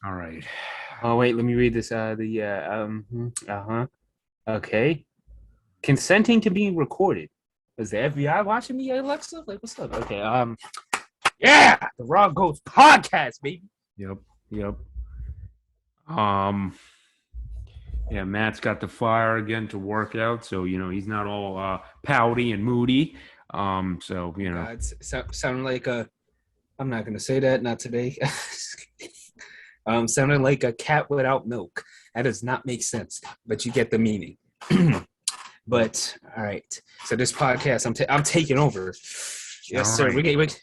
All right. Oh wait, let me read this. Okay. Consenting to being recorded. Is the FBI watching me, Alexa? Like, what's up? Okay. Yeah, the Raw Ghost podcast, baby. Yep. Yep. Um. Yeah, Matt's got the fire again to work out, so he's not all pouty and moody. So God, sounding like a. I'm not gonna say that. Not today. Sounding like a cat without milk. That does not make sense, but you get the meaning. But all right. So this podcast, I'm taking over. Yes, all sir. right.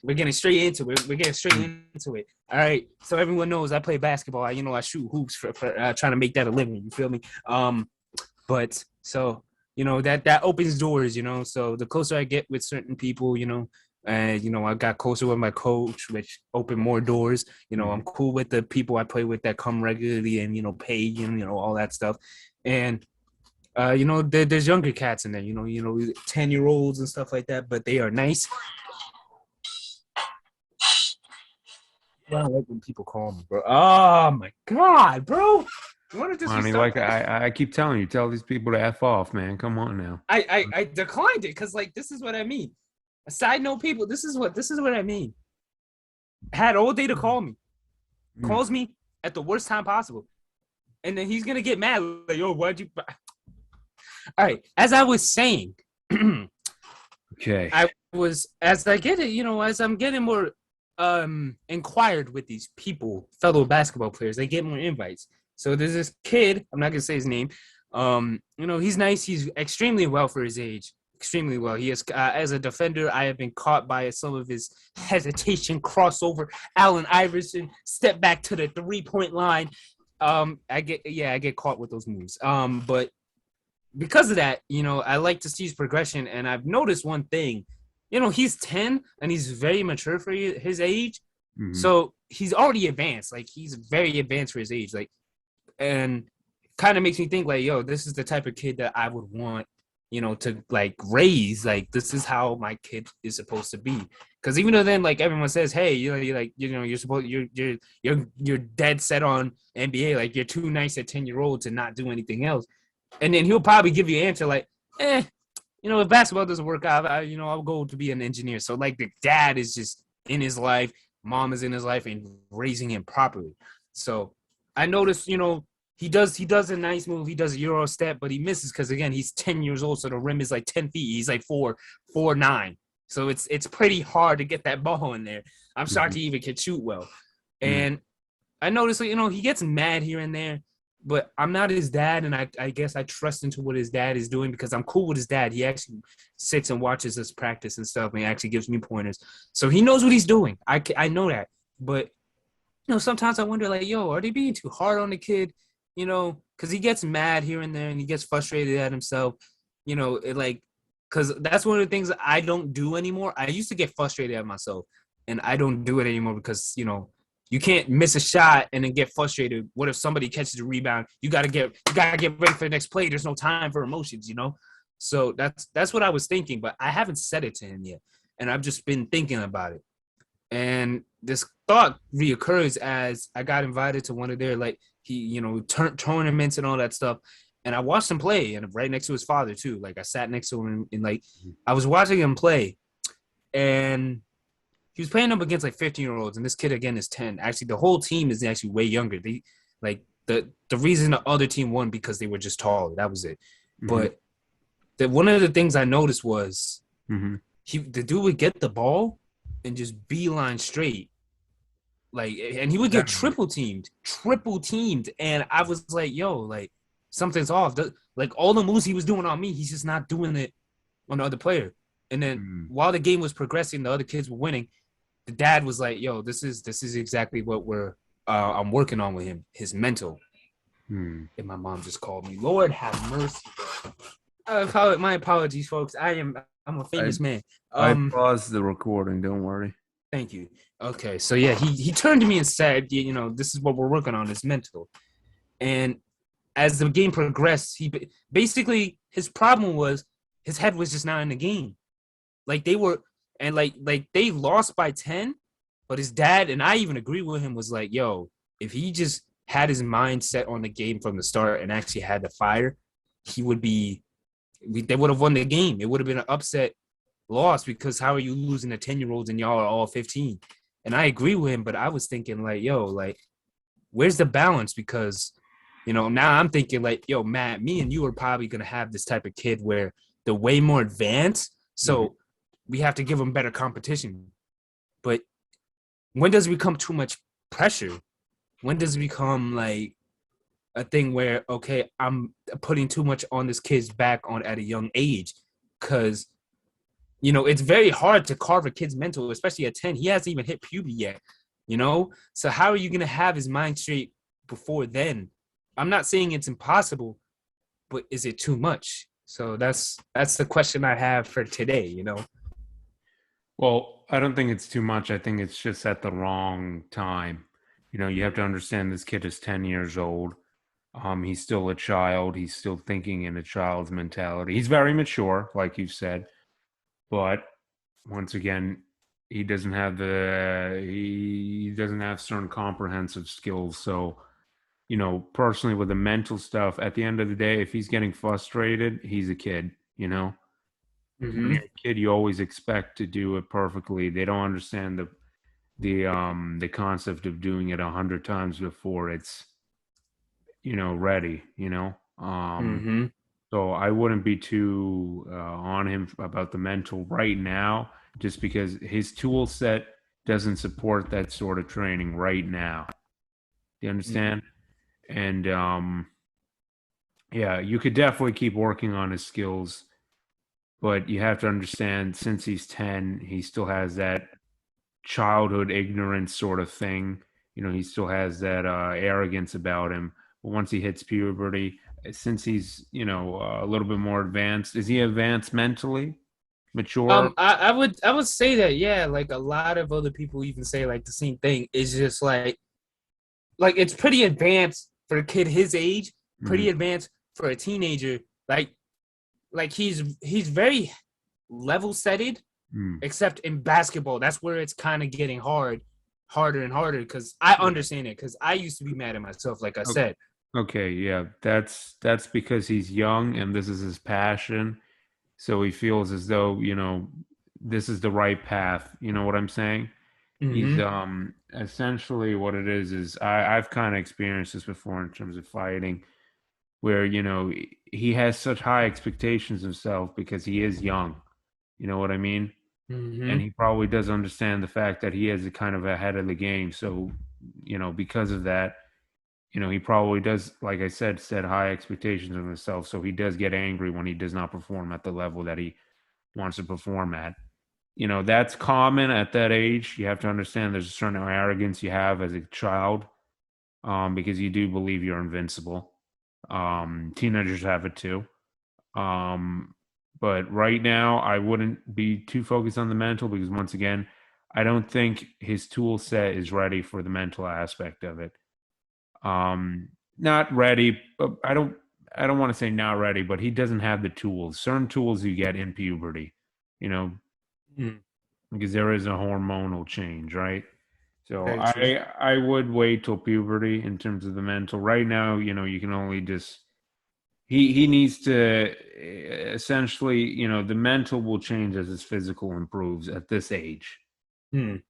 We're getting straight into it. We're getting straight into it. All right. So everyone knows I play basketball. I shoot hoops for trying to make that a living. You feel me? But so that opens doors. So the closer I get with certain people, I got closer with my coach, which opened more doors. I'm cool with the people I play with that come regularly and pay and all that stuff. And there's younger cats in there, 10-year-olds and stuff like that, but they are nice. I don't like when people call me, bro. Oh my god, bro! You want to Honey, disrespect? like I keep telling you, tell these people to F off, man. Come on now. I declined it because this is what I mean. A side note, people, this is what I mean. Had all day to call me, Mm. calls me at the worst time possible, and then he's gonna get mad like, yo, why'd you? All right, as I was saying. Okay. As I get it, as I'm getting more inquired with these people, fellow basketball players, they get more invites. So there's this kid, I'm not gonna say his name. He's nice, he's extremely well for his age. Extremely well. He is as a defender. I have been caught by some of his hesitation, crossover. Allen Iverson, step back to the 3-point line. I get caught with those moves. But because of that, I like to see his progression. And I've noticed one thing, he's 10 and he's very mature for his age. Mm-hmm. So he's already advanced. Like he's very advanced for his age. And kind of makes me think like, yo, this is the type of kid that I would want, to like raise. Like this is how my kid is supposed to be. Because even though then like everyone says, hey, you're dead set on NBA. Like you're too nice at 10-year-old to not do anything else. And then he'll probably give you an answer like, if basketball doesn't work out, I'll go to be an engineer. So like the dad is just in his life, mom is in his life and raising him properly. So I noticed, he does a nice move. He does a Euro step, but he misses because again, he's 10 years old. So the rim is like 10 feet. He's like 4'9". So it's pretty hard to get that ball in there. I'm shocked he even can shoot well. And I noticed, he gets mad here and there, but I'm not his dad, and I guess I trust into what his dad is doing because I'm cool with his dad. He actually sits and watches us practice and stuff, and he actually gives me pointers. So he knows what he's doing. I know that. But, sometimes I wonder, like, yo, are they being too hard on the kid? Because he gets mad here and there, and he gets frustrated at himself. Because that's one of the things I don't do anymore. I used to get frustrated at myself, and I don't do it anymore because, you can't miss a shot and then get frustrated. What if somebody catches a rebound? You gotta get ready for the next play. There's no time for emotions. So that's what I was thinking, but I haven't said it to him yet, and I've just been thinking about it. And this thought reoccurs as I got invited to one of their tournaments and all that stuff, and I watched him play, and right next to his father too. Like I sat next to him, and like I was watching him play, and he was playing up against like 15-year-olds, and this kid again is 10. Actually, the whole team is actually way younger. They like the reason the other team won because they were just taller. That was it. Mm-hmm. But one of the things I noticed was Mm-hmm. the dude would get the ball and just beeline straight, like, and he would get triple teamed, and I was like, yo, like something's off. Like all the moves he was doing on me, he's just not doing it on the other player. And then while the game was progressing, the other kids were winning. The dad was like, "Yo, this is exactly what I'm working on with him, his mental." Mm-hmm. And my mom just called me. Lord have mercy. My apologies, folks. I'm a famous man. I paused the recording. Don't worry. Thank you. Okay, so yeah, he turned to me and said, this is what we're working on, is mental. And as the game progressed, he basically his problem was his head was just not in the game. Like they were, and like they lost by 10, but his dad, and I even agree with him, was like, yo, if he just had his mind set on the game from the start and actually had the fire, he would be. They would have won the game. It would have been an upset loss because how are you losing to 10-year-olds and y'all are all 15? And I agree with him, but I was thinking like, yo, like, where's the balance? Because, now I'm thinking like, yo, Matt, me and you are probably gonna have this type of kid where they're way more advanced, so we have to give them better competition. But when does it become too much pressure? When does it become like a thing where, okay, I'm putting too much on this kid's back on at a young age? Because it's very hard to carve a kid's mental, especially at 10. He hasn't even hit puberty yet, So how are you going to have his mind straight before then? I'm not saying it's impossible, but is it too much? So that's the question I have for today, Well, I don't think it's too much. I think it's just at the wrong time. You have to understand this kid is 10 years old. He's still a child. He's still thinking in a child's mentality. He's very mature, like you said, but once again, he doesn't have certain comprehensive skills. So, personally with the mental stuff, at the end of the day, if he's getting frustrated, he's a kid. When Mm-hmm. you're a kid, you always expect to do it perfectly. They don't understand the concept of doing it 100 times before it's ready. Mm-hmm. So I wouldn't be too on him about the mental right now, just because his tool set doesn't support that sort of training right now. Do you understand? And yeah, you could definitely keep working on his skills, but you have to understand since he's 10, he still has that childhood ignorance sort of thing. He still has that arrogance about him. But once he hits puberty, since he's, a little bit more advanced, is he advanced mentally, mature? I would say that, yeah, like a lot of other people even say like the same thing. It's just like it's pretty advanced for a kid his age, Mm, pretty advanced for a teenager. Like he's very level setted, mm. except in basketball. That's where it's kind of getting harder and harder because I Yeah. understand it because I used to be mad at myself, like I Okay. said. Okay, yeah, that's because he's young and this is his passion. So he feels as though, this is the right path. You know what I'm saying? He's Mm-hmm. essentially what it is I've kind of experienced this before in terms of fighting, where, he has such high expectations of himself because he is young. You know what I mean? And Mm-hmm. he probably does understand the fact that he is kind of ahead of the game. So, because of that, he probably does, like I said, set high expectations of himself. So he does get angry when he does not perform at the level that he wants to perform at. That's common at that age. You have to understand there's a certain arrogance you have as a child, because you do believe you're invincible. Teenagers have it too. Um, but right now, I wouldn't be too focused on the mental because, once again, I don't think his tool set is ready for the mental aspect of it. Not ready, but I don't want to say not ready, but he doesn't have the tools. Certain tools you get in puberty, you know, Mm, because there is a hormonal change, right? So very true. I would wait till puberty in terms of the mental. Right now, you can only just he needs to essentially, the mental will change as his physical improves at this age, Mm.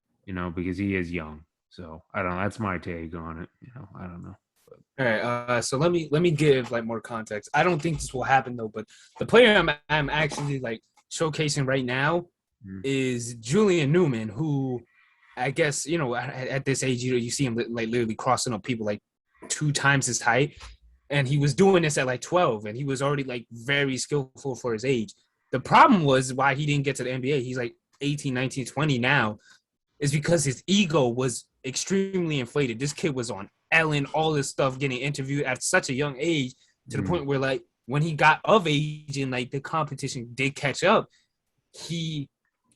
because he is young. So I don't know. That's my take on it. I don't know. But, All right. So let me give like more context. I don't think this will happen though, but the player I'm actually like showcasing right now mm, is Julian Newman, who I guess at this age you see him like literally crossing up people like 2 times his height, and he was doing this at like 12, and he was already like very skillful for his age. The problem was why he didn't get to the NBA. He's like 18, 19, 20 now is because his ego was extremely inflated. This kid was on Ellen, all this stuff, getting interviewed at such a young age to the mm, point where like when he got of age and like the competition did catch up, he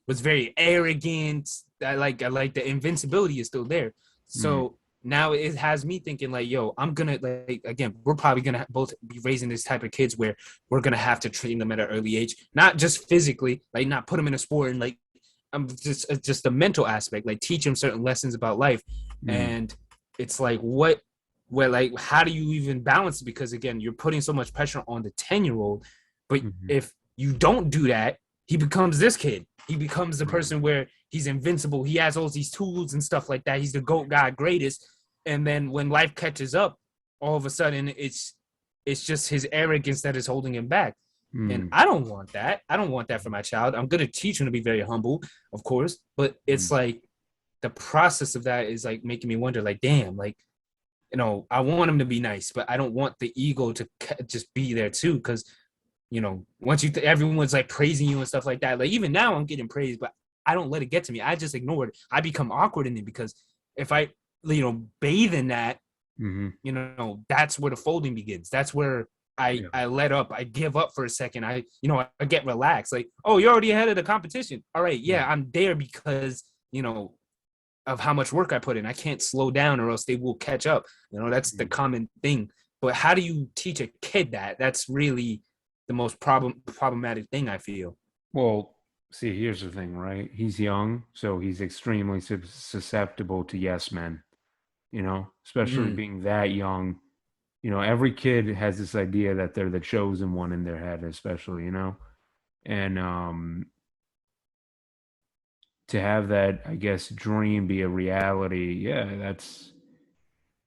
was very arrogant. I like the invincibility is still there. mm, So now it has me thinking like, yo, I'm gonna like again, we're probably gonna both be raising this type of kids where we're gonna have to train them at an early age, not just physically, like not put them in a sport and like I'm just the mental aspect, like teach them certain lessons about life. mm. And it's like, what? where like how do you even balance it? Because again, you're putting so much pressure on the 10-year-old, but Hmm. if you don't do that, he becomes this kid. He becomes the Right. person where he's invincible. He has all these tools and stuff like that. He's the GOAT guy, greatest. And then when life catches up, all of a sudden it's just his arrogance that is holding him back. And Mm. I don't want that. I don't want that for my child. I'm gonna teach him to be very humble, of course, but it's Mm. like the process of that is like making me wonder, like, damn, like, I want him to be nice, but I don't want the ego to just be there too. Because, once everyone's like praising you and stuff like that, like even now I'm getting praised, but I don't let it get to me. I just ignore it. I become awkward in it because if I, bathe in that, Hmm. that's where the folding begins. That's where Yeah. I let up. I give up for a second. I get relaxed. Like, oh, you're already ahead of the competition. All right, yeah, Right. I'm there because of how much work I put in. I can't slow down or else they will catch up. That's the Mm. common thing. But how do you teach a kid that? That's really the most problematic thing, I feel. Well, see, here's the thing, right? He's young, so he's extremely susceptible to yes men, especially Mm, being that young. Every kid has this idea that they're the chosen one in their head, especially, and to have that, I guess, dream be a reality, yeah,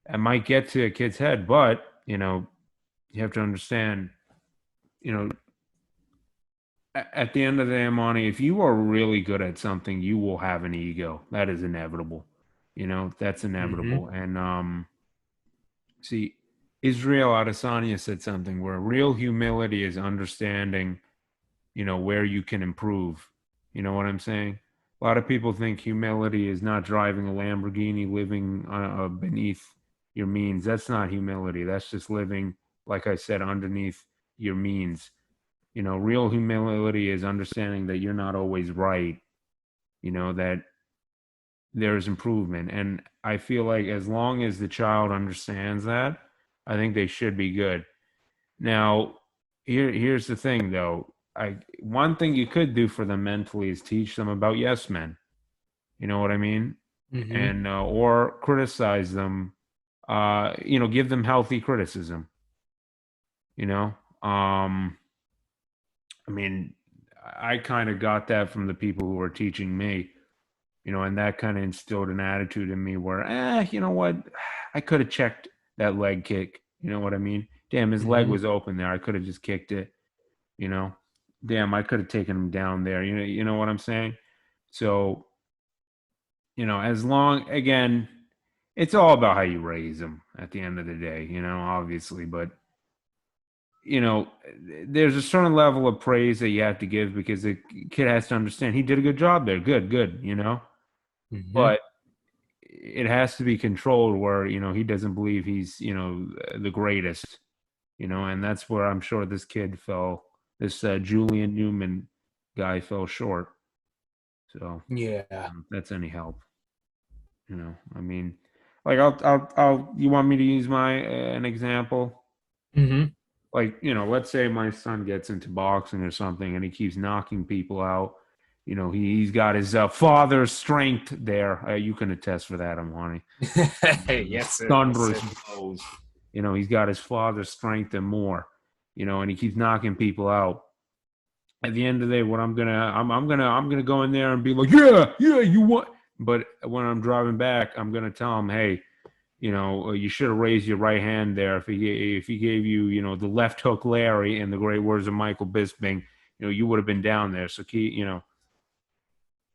I might get to a kid's head, but, you have to understand, you know, at the end of the day, Imani, if you are really good at something, you will have an ego. That is inevitable. That's mm-hmm, inevitable. And see, Israel Adesanya said something where real humility is understanding, where you can improve. You know what I'm saying? A lot of people think humility is not driving a Lamborghini, living beneath your means. That's not humility. That's just living, like I said, underneath your means. Real humility is understanding that you're not always right, that there's improvement. And I feel like as long as the child understands that, I think they should be good. Now, here's the thing though. One thing you could do for them mentally is teach them about yes men. You know what I mean? mm-hmm. And or criticize them, give them healthy criticism, you know? Um I mean, I kind of got that from the people who were teaching me, and that kind of instilled an attitude in me where, you know what? I could have checked that leg kick. You know what I mean? Damn, his leg Mm-hmm. was open there. I could have just kicked it, you know? Damn, I could have taken him down there. You know what I'm saying? So, as long, again, it's all about how you raise them at the end of the day, obviously, but you know, there's a certain level of praise that you have to give because the kid has to understand he did a good job there. Good, good, Mm-hmm. But it has to be controlled where, he doesn't believe he's, the greatest, and that's where I'm sure this kid fell. This Julian Newman guy fell short. So, Yeah. if that's any help, I mean, like you want me to use an example? Mm-hmm. Like, let's say my son gets into boxing or something and he keeps knocking people out. He's got his father's strength there. You can attest for that, Amani. Yes, sir. Yes, Thunderous sir. blows. He's got his father's strength and more. And he keeps knocking people out. At the end of the day, what I'm gonna go in there and be like, yeah, yeah, you want. But when I'm driving back, I'm gonna tell him, hey, you should have raised your right hand there if he gave you, the left hook Larry in the great words of Michael Bisping, you would have been down there. So keep,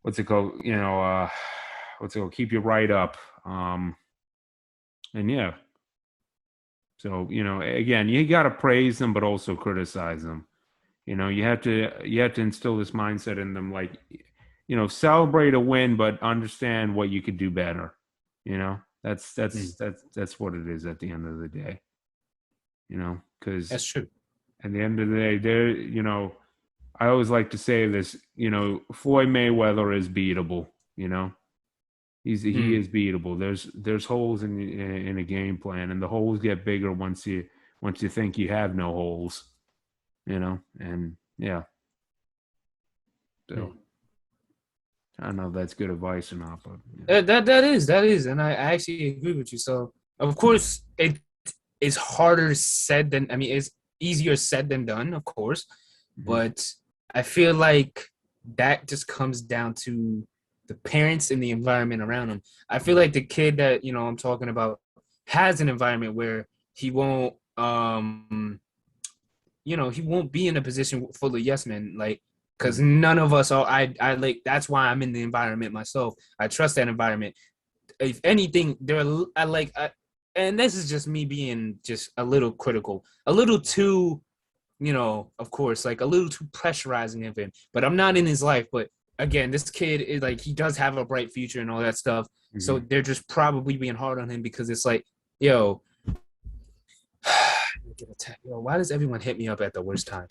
what's it called? What's it called? Keep your right up. And yeah, so again, you got to praise them, but also criticize them. You have to instill this mindset in them, like, celebrate a win, but understand what you could do better. That's Mm, that's that's that's what it is at the end of the day. Because that's true. at the end of the day, I always like to say this, Floyd Mayweather is beatable, he Mm. is beatable. There's holes in a game plan, and the holes get bigger once you think you have no holes, and yeah. So Mm. I don't know if that's good advice or not, but That is, and I actually agree with you. So Of course, it is harder said than, I mean, it's easier said than done, of course. Mhm. But I feel like that just comes down to the parents and the environment around them. I feel like the kid that, I'm talking about has an environment where he won't, he won't be in a position full of yes men. Like, because Mhm. none of us are, I like, that's why I'm in the environment myself. I trust that environment. If anything, and this is just me being just a little critical, a little too, of course, like a little too pressurizing of him. But I'm not in his life. But again, this kid is like, he does have a bright future and all that stuff. So Mhm. they're just probably being hard on him because it's like, yo, yo, why does everyone hit me up at the worst time?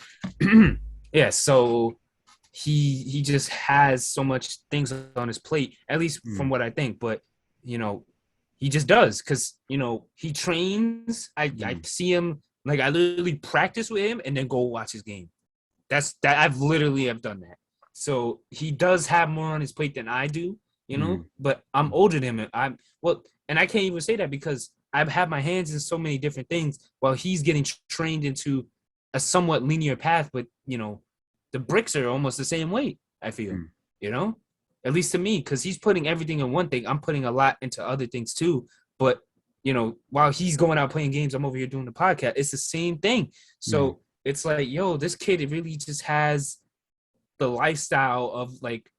Yeah, so he just has so much things on his plate, at least from Mhm. what I think. But you know, he just does because he trains. I Mhm. see him, like, I literally practice with him and then go watch his game. That's that I've literally have done that. So he does have more on his plate than I do, Mhm. but I'm older than him. I'm well, and I can't even say that because I've had my hands in so many different things while he's getting trained into a somewhat linear path. But the bricks are almost the same weight. I feel, Mhm. you know, at least to me, because he's putting everything in one thing. I'm putting a lot into other things too. But while he's going out playing games, I'm over here doing the podcast. It's the same thing. Mhm. So it's like, yo, this kid, it really just has the lifestyle of like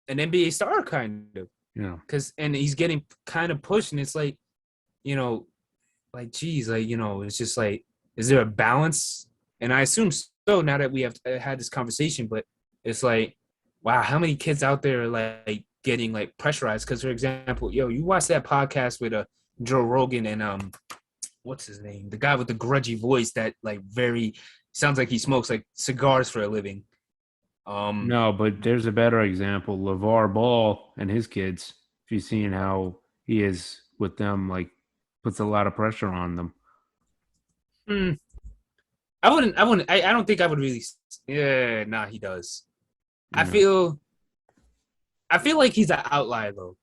an NBA star kind of, Yeah. and he's getting kind of pushed, and it's like, you know, like, geez, like, it's just like, is there a balance? And I assume so now that we have had this conversation, but it's like, wow, how many kids out there are like getting like pressurized? Because, for example, yo, you watch that podcast with Joe Rogan and what's his name? The guy with the grudgy voice that like very sounds like he smokes like cigars for a living. Um, No, but there's a better example. LeVar Ball and his kids. If you've seen how he is with them, like puts a lot of pressure on them. hmm, I don't think I would really. Yeah, nah, he does. I Yeah. feel, I feel like he's an outlier though,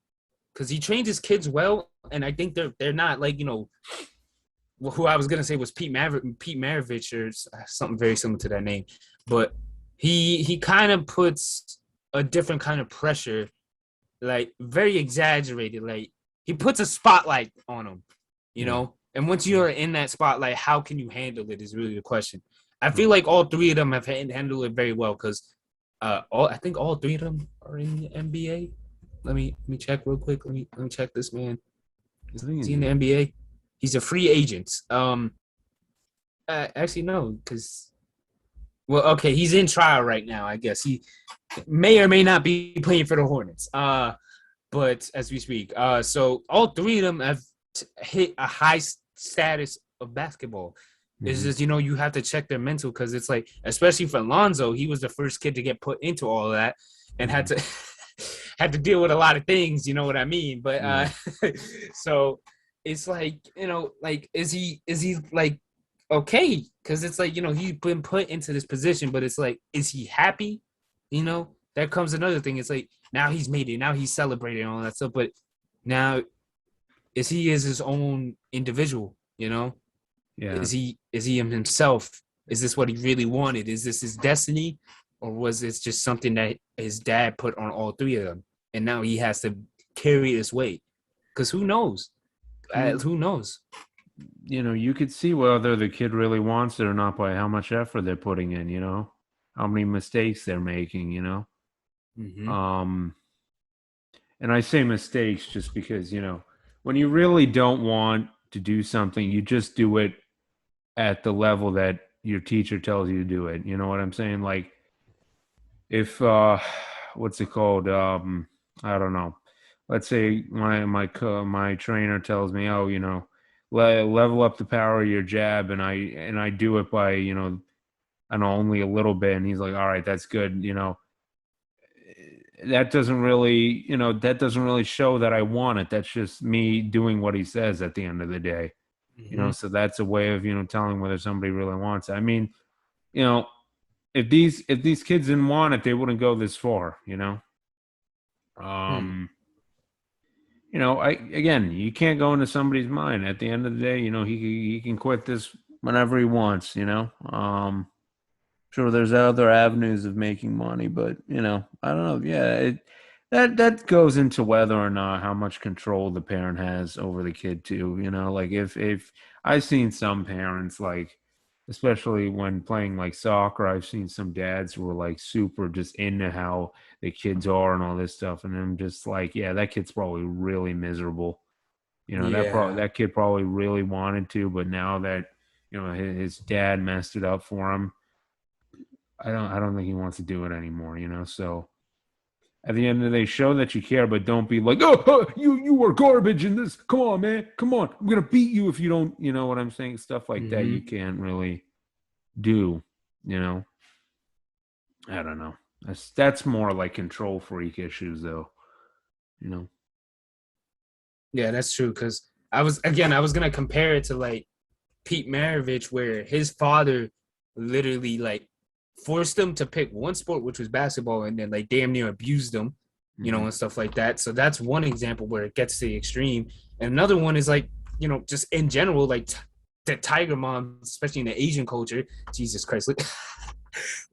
because he trains his kids well, and I think they're not like who I was gonna say was Pete Maravich, or something very similar to that name, but he kind of puts a different kind of pressure, like very exaggerated. Like, he puts a spotlight on them, Yeah. And once you're in that spotlight, how can you handle it is really the question. I feel Right. like all three of them have handled it very well because all I think all three of them are in the NBA. Let me check real quick. Let me check this man. I Is think he in the NBA? He's a free agent. Actually no, because well, okay, he's in trial right now. I guess he may or may not be playing for the Hornets. But as we speak, so all three of them have hit a high status of basketball. It's mhm. just you have to check their mental because it's like, especially for Lonzo, he was the first kid to get put into all of that and had Mhm. to had to deal with a lot of things. You know what I mean? But Yeah. so it's like, like, is he like okay? Because it's like, he's been put into this position, but it's like, is he happy? That comes another thing. It's like, now he's made it. Now he's celebrating all that stuff. But now, is he is his own individual? Yeah. Is he himself? Is this what he really wanted? Is this his destiny, or was this just something that his dad put on all three of them, and now he has to carry this weight? Because who knows? I mean, Who knows? you could see whether the kid really wants it or not by how much effort they're putting in, how many mistakes they're making. Mm-hmm. Um, and I say mistakes just because, when you really don't want to do something, you just do it at the level that your teacher tells you to do it. You know what I'm saying? Like if what's it called? I don't know. Let's say my trainer tells me, "Oh, level up the power of your jab," and I do it by, I know, only a little bit, and he's like, "All right, that's good." That doesn't really show that I want it. That's just me doing what he says at the end of the day. Mm-hmm. So that's a way of, telling whether somebody really wants it. I mean, you know, if these kids didn't want it, they wouldn't go this far. Hmm. Um, you can't go into somebody's mind. At the end of the day, he can quit this whenever he wants. Sure, there's other avenues of making money, but I don't know. Yeah, that goes into whether or not how much control the parent has over the kid too. Like if I've seen some parents like, especially when playing like soccer, I've seen some dads who are like super just into how the kids are and all this stuff, and I'm just like, yeah, that kid's probably really miserable. Yeah. That kid probably really wanted to, but now that his dad messed it up for him, I don't think he wants to do it anymore, So at the end of the day, show that you care, but don't be like, oh, you were garbage in this. Come on, man. Come on. I'm gonna beat you if you don't, you know what I'm saying? Stuff like that you Hmm. can't really do, you know. I don't know. That's more like control freak issues though, you know. Yeah, that's true. Because I was gonna compare it to like Pete Maravich, where his father literally like forced him to pick one sport, which was basketball, and then like damn near abused him, Hmm. and stuff like that. So that's one example where it gets to the extreme. And another one is like, just in general, like the tiger mom, especially in the Asian culture. Jesus Christ, look,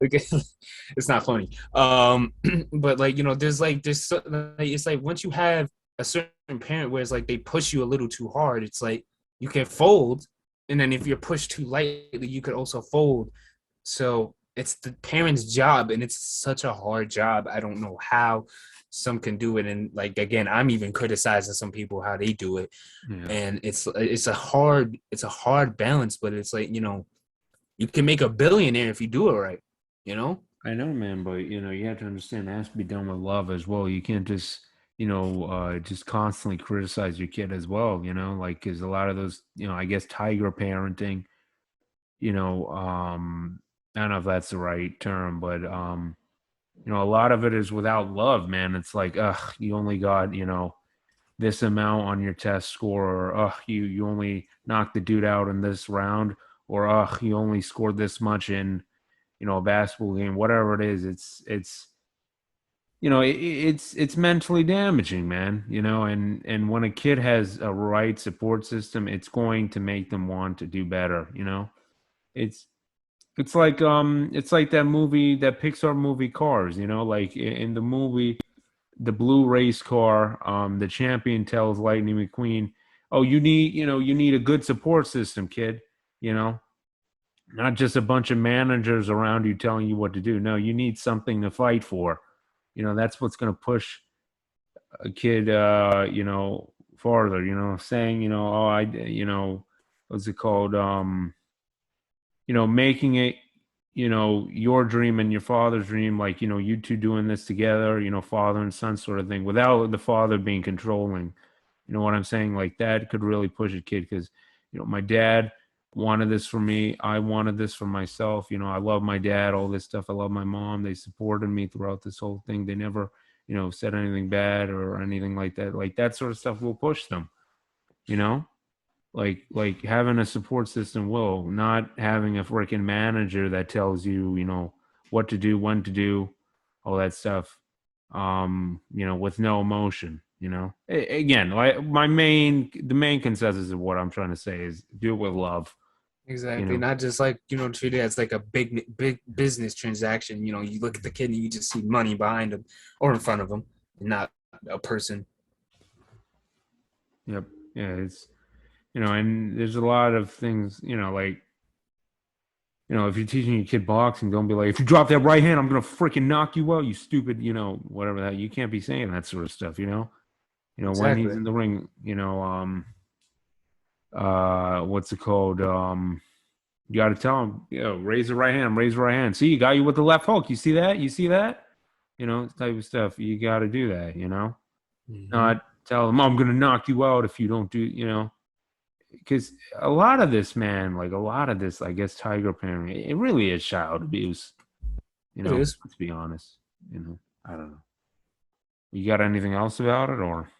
look it's not funny. But like, there's like, it's like once you have a certain parent where it's like they push you a little too hard, it's like you can fold, and then if you're pushed too lightly, you could also fold. So it's the parent's job, and it's such a hard job. I don't know how some can do it, and like again, I'm even criticizing some people how they do it, Yeah. and it's a hard balance, but it's like you can make a billionaire if you do it right, you know. I know, man, but you have to understand it has to be done with love as well. You can't just constantly criticize your kid as well, like because a lot of those, I guess tiger parenting, you know, I don't know if that's the right term, but a lot of it is without love, man. It's like, you only got, this amount on your test score, or you only knocked the dude out in this round, or you only scored this much in, a basketball game, whatever it is, it's it's mentally damaging, man. And when a kid has a right support system, it's going to make them want to do better. It's it's like that movie, that Pixar movie Cars, like in the movie the blue race car, the champion tells Lightning McQueen, "Oh, you need a good support system, kid. You know, not just a bunch of managers around you telling you what to do. No, you need something to fight for. That's what's going to push a kid, farther. Saying, oh, what's it called? Making it, your dream and your father's dream, like, you two doing this together, father and son sort of thing, without the father being controlling. You know what I'm saying? Like that could really push a kid because, my dad wanted this for me. I wanted this for myself. I love my dad, all this stuff. I love my mom. They supported me throughout this whole thing. They never, said anything bad or anything like that. Like that sort of stuff will push them, you know? Like having a support system will, not having a freaking manager that tells you, what to do, when to do, all that stuff, with no emotion. Again, like the main consensus of what I'm trying to say is do it with love. you Exactly. know Not just like, treat it as like a big business transaction. You look at the kid and you just see money behind him or in front of him, and not a person. yep. Yeah, it's, and there's a lot of things, like, if you're teaching your kid boxing, don't be like, if you drop that right hand, I'm gonna freaking knock you out, you stupid, whatever that. You can't be saying that sort of stuff. When he's Exactly. in the ring, what's it called? You got to tell him, raise the right hand, raise the right hand. See, you got you with the left hook. You see that? You see that? Type of stuff. You got to do that. Hmm. Not tell him, I'm gonna knock you out if you don't do. Because a lot of this, man, like a lot of this, I guess, tiger parenting, it really is child abuse. It is. Let's be honest. I don't know. You got anything else about it, or?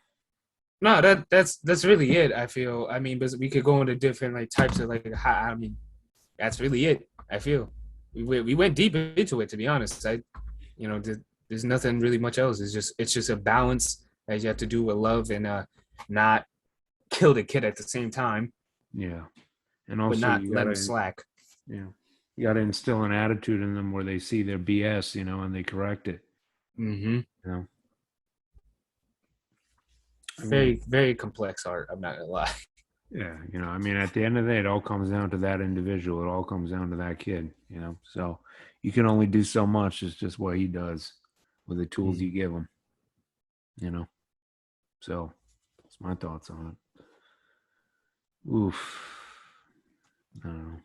No, that's really it. I feel. I mean, but we could go into different like types of like. I mean, that's really it. I feel we went deep into it, to be honest. There's nothing really much else. It's just a balance that you have to do with love, and not kill the kid at the same time, Yeah. And but also not you let him gotta, slack. yeah, you gotta instill an attitude in them where they see their BS, and they correct it. Mm-hmm. You know, I mean, Very, very complex art. I'm not gonna lie. yeah, I mean, at the end of the day, it all comes down to that individual. It all comes down to that kid. So you can only do so much. It's just what he does with the tools you give him. You know, so that's my thoughts on it. Oof, I don't know.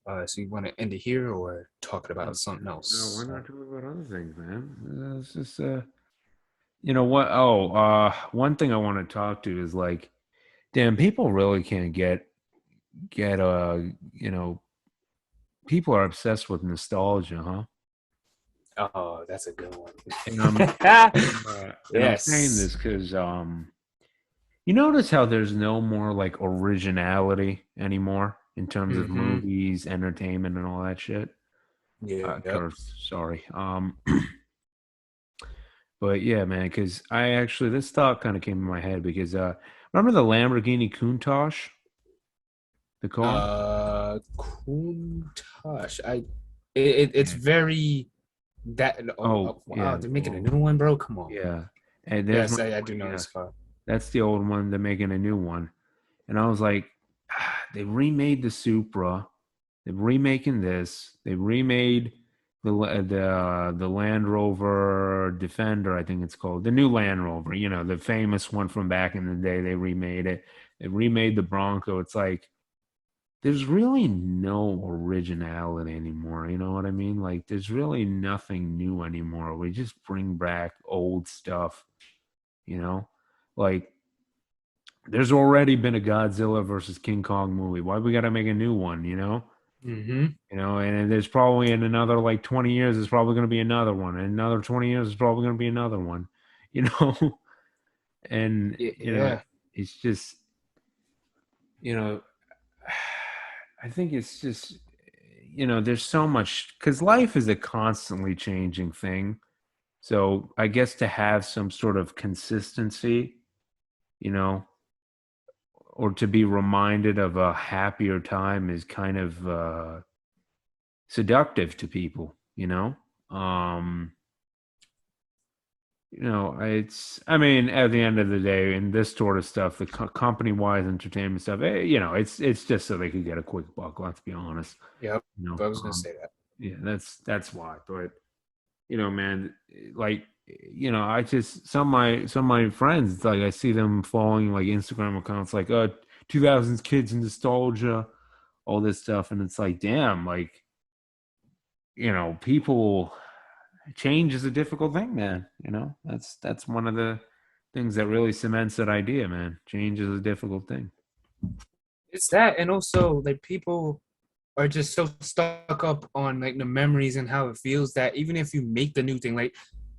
But So you want to end it here or talking about something no, why else? not talk about other things, man? It's just you know what? Oh, one thing I want to talk to is like, damn, people really can't get you know, people are obsessed with nostalgia, huh? Oh, that's a good one. And I'm saying Yes. this because you notice how there's no more like originality anymore in terms of Mm-hmm. movies, entertainment, and all that shit. Yeah. Curse, sorry. But yeah, man, because I actually this thought kind of came in my head because remember the Lamborghini Countach, the car? Countach. It's Yeah. very that. Oh, Oh oh, wow, yeah. they're making a Oh new one, bro. Come on. yeah. And there's Yes, my I do point. know this Yes, car. that's the old one. They're making a new one, and I was like, they remade the Supra. They're remaking this. They remade the Land Rover Defender, I think it's called, the new Land Rover. The famous one from back in the day. They remade it. They remade the Bronco. It's like there's really no originality anymore. You know what I mean? Like there's really nothing new anymore. We just bring back old stuff. You know, like there's already been a Godzilla versus King Kong movie. Why we got to make a new one? Mm-hmm. And there's probably in another like 20 years, there's probably going to be another one. And another 20 years, there's probably going to be another one, you know? And, Yeah. it's just, you know, I think it's just, there's so much, because life is a constantly changing thing. So I guess to have some sort of consistency, you know, or to be reminded of a happier time is kind of seductive to people. Um, I mean, at the end of the day, in this sort of stuff, the company-wise entertainment stuff, it's just so they could get a quick buck. Let's be honest. Yep. You know, I was gonna say that. yeah, that's why. But man, like, I just some of my friends, it's like I see them following like Instagram accounts, like 2000s kids and nostalgia, all this stuff, and it's like, damn, like, people change is a difficult thing, man. That's one of the things that really cements that idea, man. Change is a difficult thing. It's that, and also like people are just so stuck up on like the memories and how it feels that even if you make the new thing, like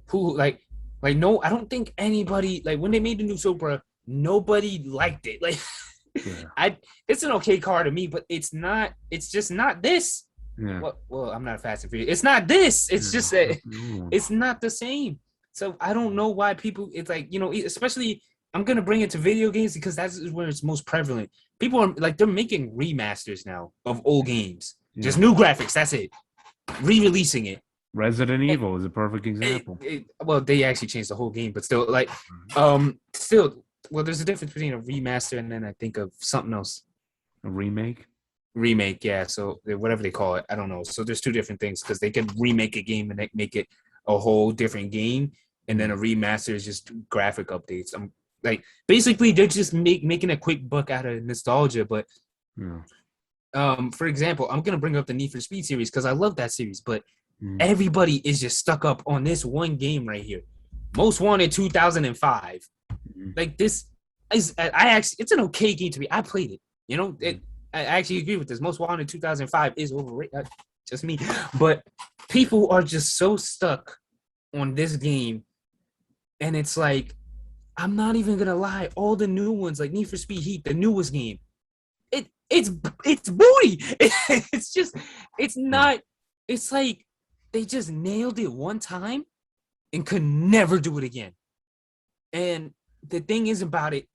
who like no, I don't think anybody like when they made the new Supra, nobody liked it. Like Yeah, it's an okay car to me, but it's not. It's just not this. yeah, Well, I'm not a Fast and Furious. It's not this. It's just yeah. that No. it's not the same. So I don't know why people. It's like especially I'm gonna bring it to video games because that's where it's most prevalent. People are like they're making remasters now of old games, just Yeah. new graphics. That's it. Re-releasing it. Resident It, Evil is a perfect example. well, they actually changed the whole game, but still, like, Right. still, well, there's a difference between a remaster and then I think of something else. A remake. Remake, yeah. So whatever they call it, I don't know. So there's two different things because they could remake a game and make it a whole different game, and then a Mm. remaster is just graphic updates. Like basically they're just making a quick buck out of nostalgia. But Yeah. for example, I'm gonna bring up the Need for Speed series because I love that series, but Mm. everybody is just stuck up on this one game right here. Most Wanted 2005. Mm. Like this is I actually it's an okay game to me. I played it. Mm. I actually agree with this. Most Wanted 2005 is overrated. Just me. But people are just so stuck on this game. And it's like, I'm not even gonna lie, all the new ones, like Need for Speed Heat, the newest game, it's booty. It's just it's Yeah. not, it's like they just nailed it one time and could never do it again. And the thing is about it,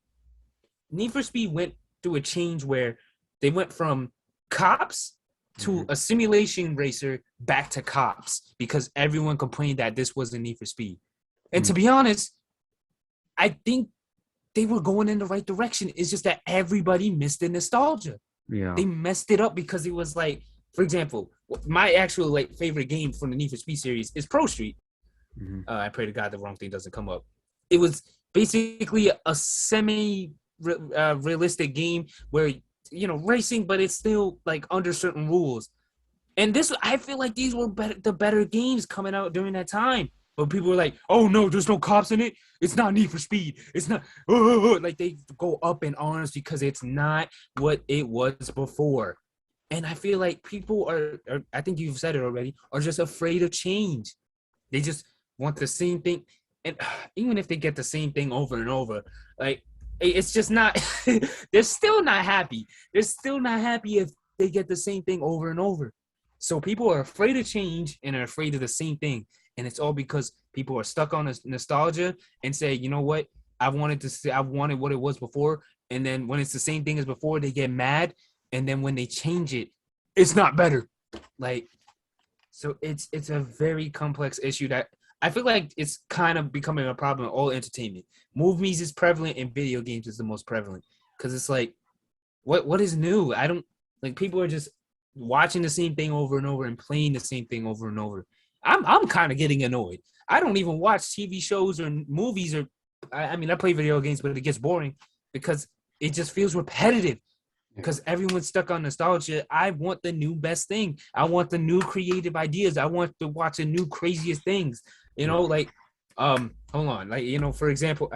Need for Speed went through a change where they went from cops to a simulation racer back to cops because everyone complained that this wasn't Need for Speed. And to be honest, I think they were going in the right direction. It's just that everybody missed the nostalgia. Yeah. They messed it up because it was like, for example, my actual like favorite game from the Need for Speed series is Pro Street. I pray to God the wrong thing doesn't come up. It was basically a semi realistic game where racing, but it's still like under certain rules. And this, I feel like these were the better games coming out during that time. But people were like, "Oh no, there's no cops in it. It's not Need for Speed. It's not." Like they go up in arms because it's not what it was before. And I feel like people are I think you've said it already, are just afraid of change. They just want the same thing, and even if they get the same thing over and over, like it's just not. They're still not happy. They're still not happy if they get the same thing over and over. So people are afraid of change and are afraid of the same thing, and it's all because people are stuck on nostalgia and say, you know what, I wanted what it was before, and then when it's the same thing as before, they get mad, and then when they change it, it's not better. Like, so it's a very complex issue that I feel like it's kind of becoming a problem in all entertainment. Movies is prevalent and video games is the most prevalent because it's like, what is new? I don't like people are just watching the same thing over and over and playing the same thing over and over. I'm kind of getting annoyed. I don't even watch TV shows or movies or I mean I play video games, but it gets boring because it just feels repetitive because everyone's stuck on nostalgia. I want the new best thing. I want the new creative ideas. I want to watch the new craziest things. Like hold on, like for example,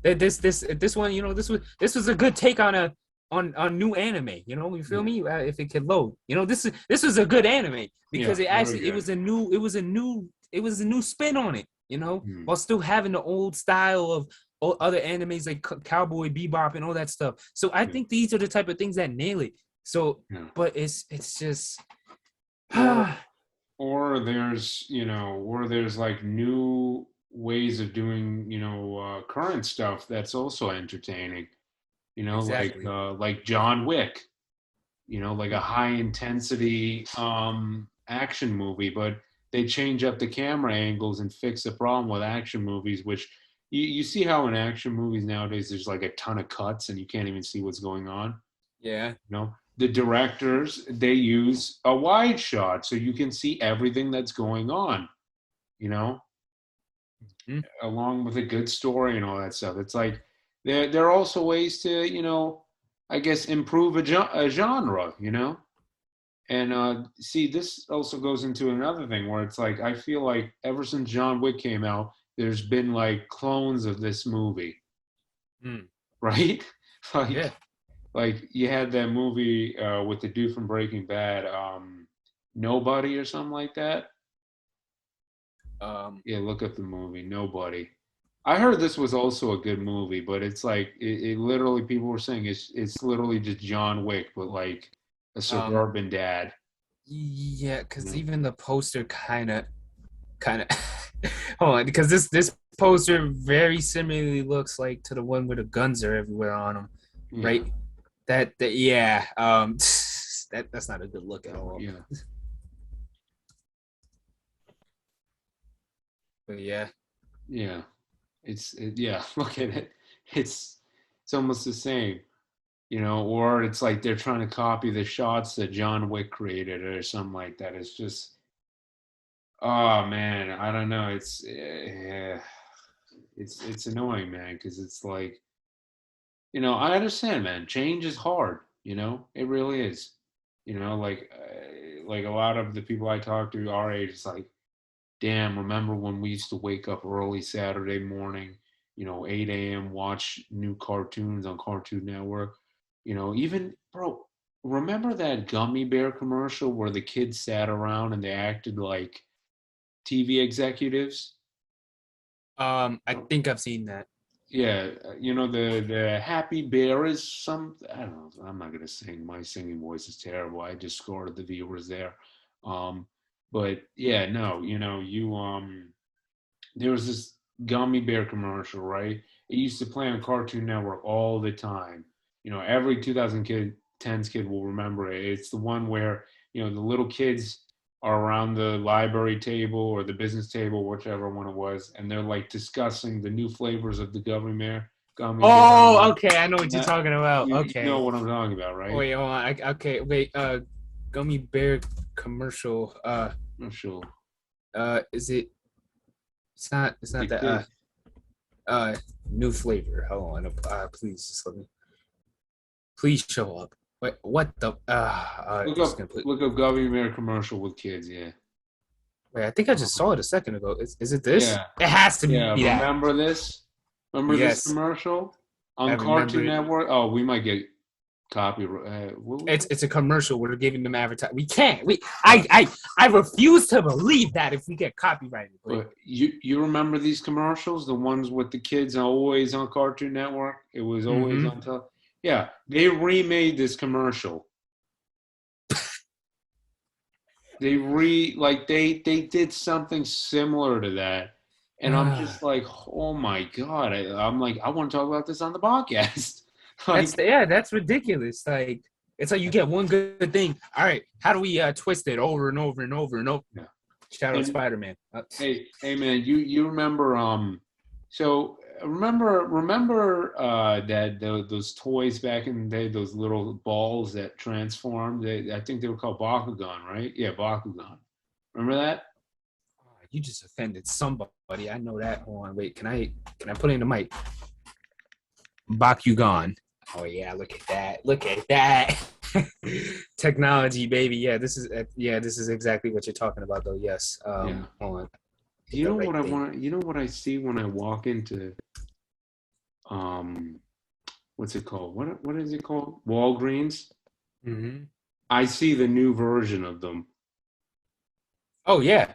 this one, this was a good take on new anime. You feel me? If it can load, this was a good anime because it was a new spin on it. While still having the old style of other animes like Cowboy Bebop and all that stuff. So I think these are the type of things that nail it. So, but it's just. Or there's like new ways of doing current stuff that's also entertaining. Exactly. Like John Wick. Like a high intensity action movie, but they change up the camera angles and fix the problem with action movies, which you see how in action movies nowadays there's like a ton of cuts and you can't even see what's going on. Yeah. The directors, they use a wide shot so you can see everything that's going on, along with a good story and all that stuff. It's like there are also ways to, I guess, improve a genre, And see, this also goes into another thing where it's like I feel like ever since John Wick came out, there's been like clones of this movie, right? like, Yeah. like you had that movie with the dude from Breaking Bad, Nobody or something like that. Yeah, look up the movie Nobody. I heard this was also a good movie, but it's like it literally people were saying it's literally just John Wick, but like a suburban dad. Yeah, because even the poster kind of hold on, because this poster very similarly looks like to the one where the guns are everywhere on them, right? That yeah, that's not a good look at all. Yeah. But yeah. Yeah. Yeah, look at it. It's almost the same, or it's like they're trying to copy the shots that John Wick created or something like that. It's just, oh man, I don't know. It's annoying, man, because it's like, I understand, man. Change is hard, it really is. Like a lot of the people I talk to our age, it's like, damn, remember when we used to wake up early Saturday morning, 8 a.m., watch new cartoons on Cartoon Network? Even, bro, remember that gummy bear commercial where the kids sat around and they acted like TV executives? I think I've seen that. Yeah, the happy bear is some, I don't know, I'm not gonna sing. My singing voice is terrible. I just scored the viewers there. Um, but yeah, no, there was gummy bear commercial, right? It used to play on Cartoon Network all the time. Every 2010s kid will remember it. It's the one where, the little kids are around the library table or the business table, whichever one it was, and they're like discussing the new flavors of the gummy bear, Oh, okay. I know what you're that, talking about. you know Okay. what I'm talking about, right? Wait, hold on. Okay, wait. Gummy bear commercial. I'm sure. Is it? It's not. It's The not that. kids. Uh, new flavor. Hold on. Please just let me. Please show up. Wait, what the? I'm Look just up gonna put. look up gummy bear commercial with kids. Yeah. Wait, I think I just saw it a second ago. Is it this? Yeah. It has to Yeah. be that. Remember this? Remember this Yes, commercial I on remember Cartoon it. Network? Oh, we might get copyright. What was It's it? a commercial. We're giving them advertising. We can't. I refuse to believe that if we get copyrighted. But But you remember these commercials? The ones with the kids always on Cartoon Network? It was always mm-hmm. on television. Yeah, they remade this commercial. They did something similar to that. And I'm just like, oh my God. I'm like, I want to talk about this on the podcast. Like, That's ridiculous. Like it's like you get one good thing. All right, how do we twist it over and over and over and over? yeah. Shout out And Spider Man. hey man, you remember so remember that those toys back in the day, those little balls that transformed. I think they were called Bakugan, right? Yeah, Bakugan. Remember that? You just offended somebody. I know that. Hold on, wait. Can I put in the mic? Bakugan. Oh yeah, look at that. Look at that. Technology, baby. This is exactly what you're talking about though. Yes. Yeah. Hold on. Hit You the know right what I thing. want? You know what I see when I walk into um what's it called? What is it called? Walgreens. Mm-hmm. I see the new version of them. Oh yeah.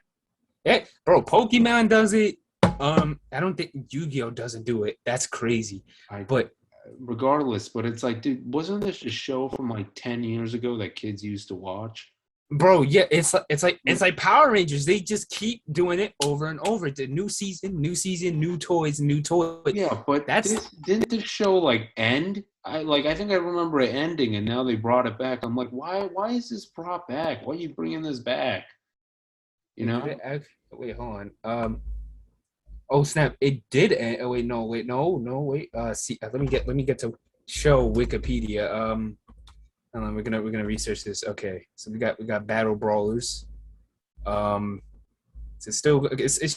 Yeah, bro, Pokemon does it. I don't think Yu-Gi-Oh doesn't do it. That's crazy. I But Regardless, but it's like, dude, wasn't this a show from like 10 years ago that kids used to watch? bro, yeah, it's like Power Rangers. They just keep doing it over and over. The new season, new toys, new toys. Yeah, but That's this didn't this show like end? I think I remember it ending and now they brought it back. I'm like, why is this brought back? Why are you bringing this back? You wait, did it know? wait, hold on. Oh snap, it did end. Oh wait, no, wait. See, let me get to show Wikipedia. Hold on, we're gonna research this. Okay, so we got Battle Brawlers. Um, it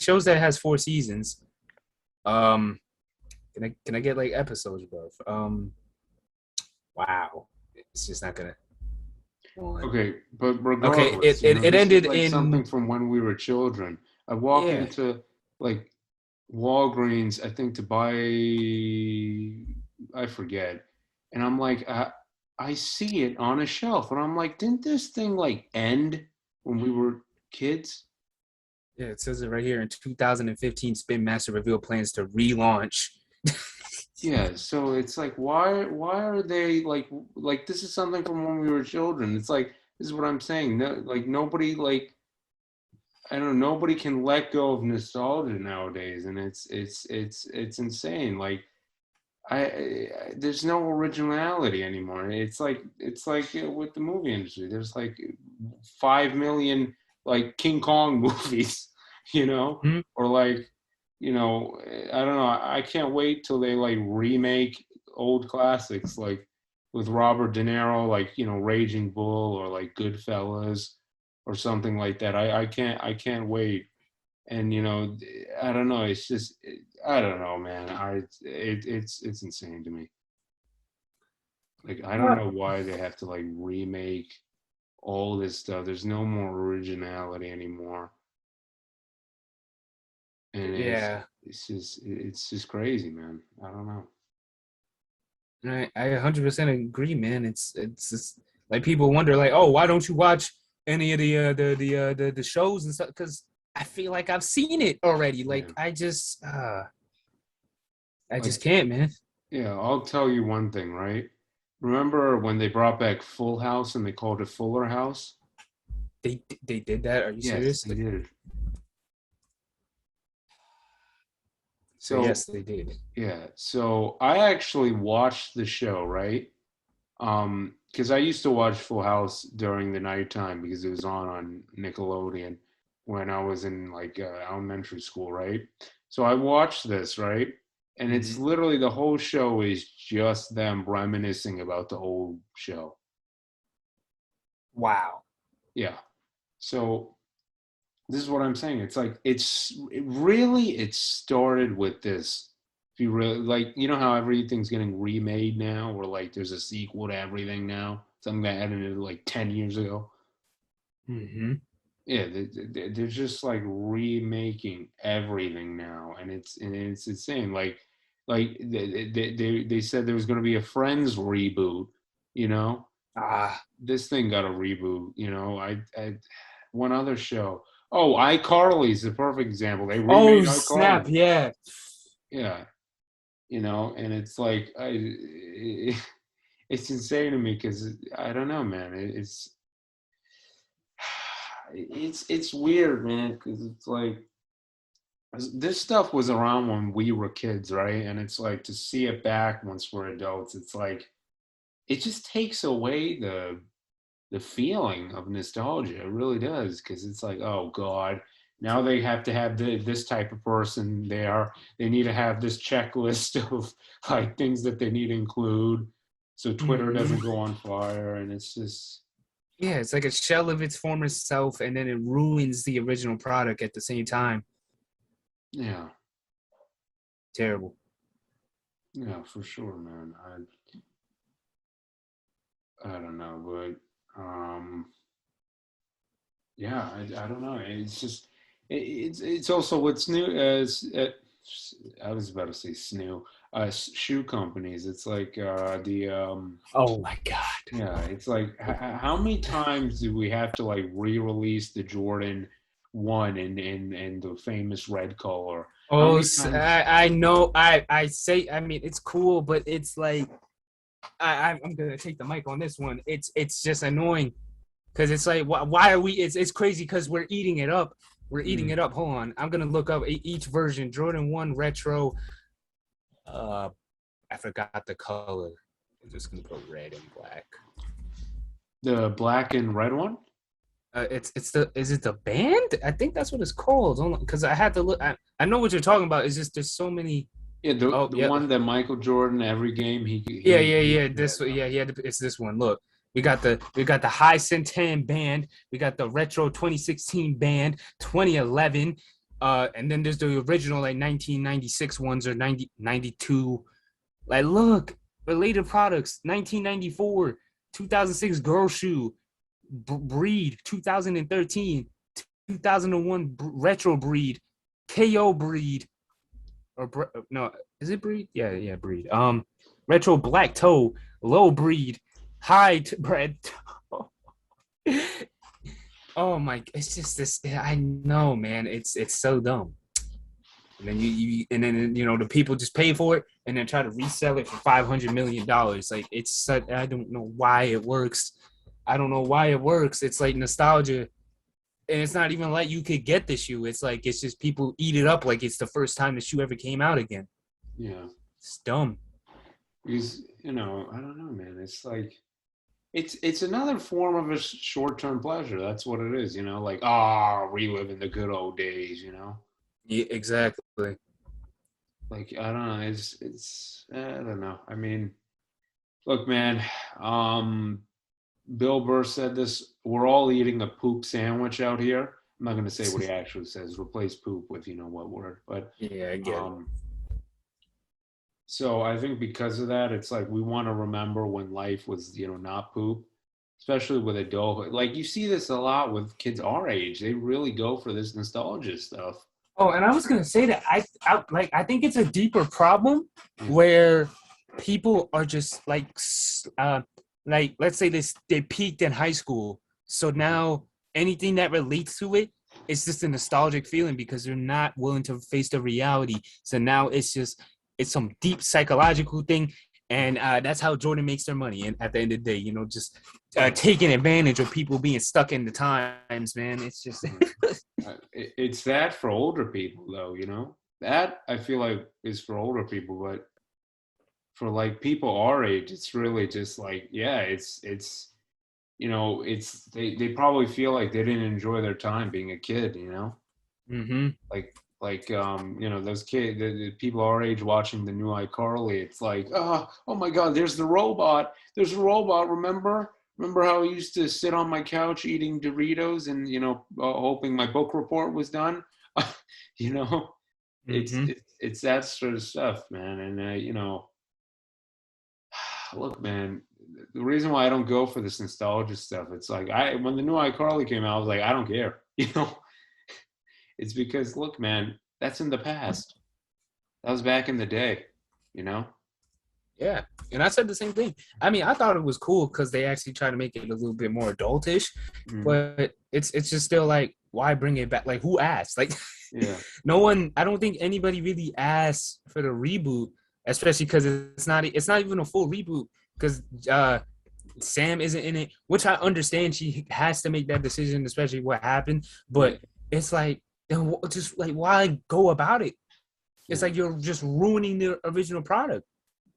shows that it has 4 seasons. Um, can I get like episodes, bro? Wow, it's just not gonna. One. Okay, but Okay, regardless, it this is ended like something in from when we were children. I walk yeah. into like Walgreens, I think to buy, I forget, and I'm like, I see it on a shelf, and I'm like, didn't this thing like end when we were kids? Yeah, it says it right here in 2015. Spin Master revealed plans to relaunch. Yeah, so it's like, why are they like this is something from when we were children? It's like this is what I'm saying. No, like nobody like I don't know, nobody can let go of nostalgia nowadays, and it's insane. Like there's no originality anymore. It's like with the movie industry. There's like 5 million like King Kong movies, you know, Hmm? or like I don't know. I can't wait till they like remake old classics like with Robert De Niro, like Raging Bull or like Goodfellas or something like that. I can't wait. And I don't know. It's just I don't know, man. It's insane to me. Like I don't know why they have to like remake all this stuff. There's no more originality anymore, and Yeah, it's just crazy, man. I don't know. I 100% agree, man. It's just, like people wonder, like, oh, why don't you watch any of the shows and stuff? Because I feel like I've seen it already. Yeah. Like I Like just can't, man. yeah, I'll tell you one thing, right? Remember when they brought back Full House and they called it Fuller House? They did that. Are you Yes, serious? they did. yes, So they did. yeah, so I actually watched the show, right? Because I used to watch Full House during the nighttime because it was on Nickelodeon when I was in like elementary school, right? So I watched this, right? And it's Hmm. literally the whole show is just them reminiscing about the old show. Wow. Yeah. So this is what I'm saying. It's like it started with this. If you really like, you know how everything's getting remade now, or like there's a sequel to everything now, something that ended like 10 years ago. Hmm. Yeah, they're just like remaking everything now, and it's insane. Like they said there was going to be a Friends reboot. You know, Ah. this thing got a reboot. I one other show. Oh, iCarly's the perfect example. They Oh remade snap! iCarly. Yeah. Yeah, and it's like it's insane to me because I don't know, man. It's weird, man, because it's like this stuff was around when we were kids, right? And it's like to see it back once we're adults, it's like it just takes away the feeling of nostalgia. It really does, because it's like, oh God, now they have to have this type of person there. They need to have this checklist of like things that they need to include, so Twitter Hmm. doesn't go on fire. And it's just, Yeah, it's like a shell of its former self, and then it ruins the original product at the same time. yeah, Terrible. yeah, for sure, man. I don't know, but yeah, I don't know. It's just it's also what's new as I was about to say snoo shoe companies. It's like the Oh my god. yeah, it's like how many times do we have to like re-release the Jordan 1 and the famous red color? How Oh, many times? I know. I say. I mean, it's cool, but it's like I'm gonna take the mic on this one. It's just annoying because it's like why are we? It's crazy because we're eating it up. We're eating Mm. it up. Hold on, I'm gonna look up each version. Jordan 1 retro. Uh, I forgot the color. I'm just gonna go red and black. The black and red one? It's the is it the band? I think that's what it's called. Because I had to look. I know what you're talking about. It's just there's so many. Yeah, the Oh the yeah, one that Michael Jordan every game yeah, he yeah, yeah. yeah, This yeah. yeah, yeah. It's this one. Look, we got the high Centan band. We got the retro 2016 band, 2011. And then there's the original like 1996 ones or 90 92. Like look, related products, 1994, 2006 girl shoe, breed, 2013, 2001 retro breed, KO breed, or no, is it breed? Yeah, yeah, breed. Retro black toe, low breed, high bread. Oh my, it's just this. I know, man. It's so dumb. And then and then the people just pay for it and then try to resell it for $500 million. Like it's such. I don't know why it works. I don't know why it works. It's like nostalgia, and it's not even like you could get the shoe. It's like it's just people eat it up like it's the first time the shoe ever came out again. Yeah. It's dumb. Because I don't know, man. It's like it's another form of a short-term pleasure. That's what it is, like reliving the good old days. Yeah, exactly. Like I don't know, it's I don't know. I mean, look, man. Um, Bill Burr said this. We're all eating a poop sandwich out here. I'm not going to say what he actually says. Replace poop with what word, but Yeah, I get it. um, so I think because of that, it's like we want to remember when life was, not poop, especially with adulthood. Like you see this a lot with kids our age. They really go for this nostalgia stuff. Oh, and I was gonna say that I think it's a deeper problem Yeah. where people are just like let's say they peaked in high school, so now anything that relates to it is just a nostalgic feeling because they're not willing to face the reality. So now it's some deep psychological thing, and that's how Jordan makes their money. And at the end of the day, just taking advantage of people being stuck in the times, man. It's just It's that for older people, though. that I feel like is for older people, but for like people our age, it's really just like, yeah, it's it's they probably feel like they didn't enjoy their time being a kid, Mm-hmm. those kids, the people our age watching the new iCarly, it's like, oh my God, there's the robot. There's a robot. Remember how I used to sit on my couch eating Doritos and hoping my book report was done. you know, it's Mm-hmm. it's that sort of stuff, man. And look, man, the reason why I don't go for this nostalgia stuff, it's like when the new iCarly came out, I was like, I don't care. It's because, look, man, that's in the past. That was back in the day, you know? Yeah, and I said the same thing. I mean, I thought it was cool because they actually try to make it a little bit more adultish, Mhm. but it's just still like, why bring it back? Like, who asked? Like, Yeah. no one. I don't think anybody really asked for the reboot, especially because it's not even a full reboot because Sam isn't in it, which I understand she has to make that decision, especially what happened. Yeah. But it's like, then just like, why go about it? It's Yeah. like you're just ruining the original product.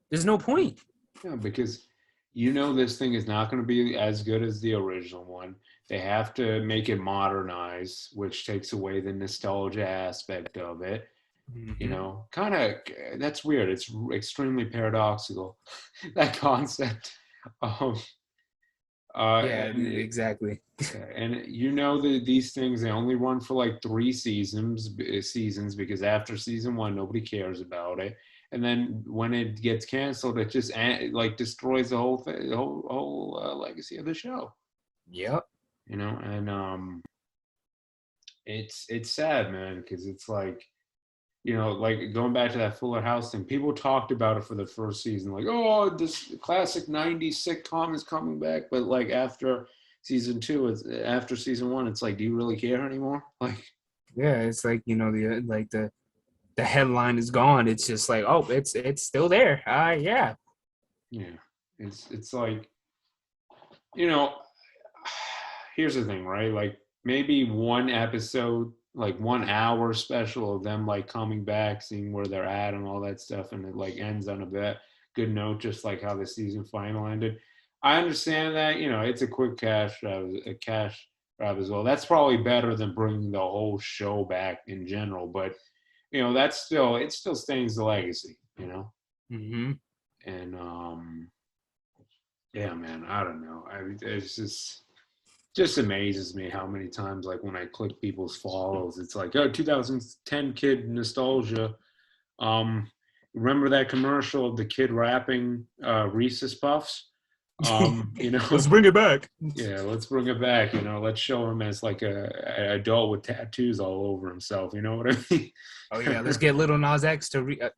There's no point. Yeah, because this thing is not going to be as good as the original one. They have to make it modernized, which takes away the nostalgia aspect of it. Mm-hmm. Kind of, that's weird. It's extremely paradoxical, that concept. Um, Yeah, and exactly. and these things, they only run for like 3 seasons because after season one nobody cares about it, and then when it gets canceled it just like destroys the whole thing, the whole legacy of the show. Yep. And it's sad, man, because it's like going back to that Fuller House thing, people talked about it for the first season, like, oh, this classic 90s sitcom is coming back. But like after season two, after season one, it's like, do you really care anymore? Like, Yeah, it's like the headline is gone. It's just like, oh, it's still there. Yeah. yeah, it's like, you know, here's the thing, right? Like maybe one episode, like 1 hour special of them like coming back, seeing where they're at and all that stuff, and it like ends on a bit good note, just like how the season final ended. I understand that, it's a quick cash grab as well. That's probably better than bringing the whole show back in general, but it still stains the legacy. Mm-hmm. And yeah, man, I don't know. It's just amazes me how many times, like when I click people's follows, it's like, oh, 2010 kid nostalgia. Um, Remember that commercial of the kid rapping Reese's Puffs? Let's bring it back. Yeah, let's bring it back. Let's show him as like a adult with tattoos all over himself. You know what I mean? Oh yeah, let's get Little Nas X to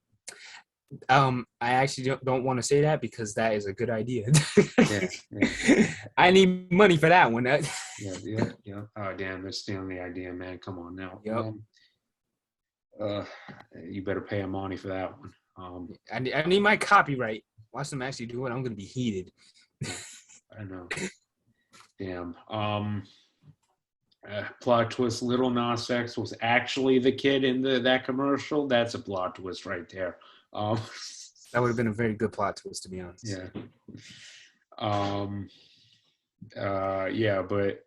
I actually don't want to say that because that is a good idea. Yeah, yeah, I need money for that one. yeah. Oh, damn, they're stealing the idea, man. Come on now. Yep. Uh, you better pay him money for that one. I need my copyright. Watch them actually do it. I'm gonna be heated. I know. Damn. Plot twist: Little Nas X was actually the kid in that commercial. That's a plot twist right there. Um, That would have been a very good plot twist, to be honest. yeah. Yeah, but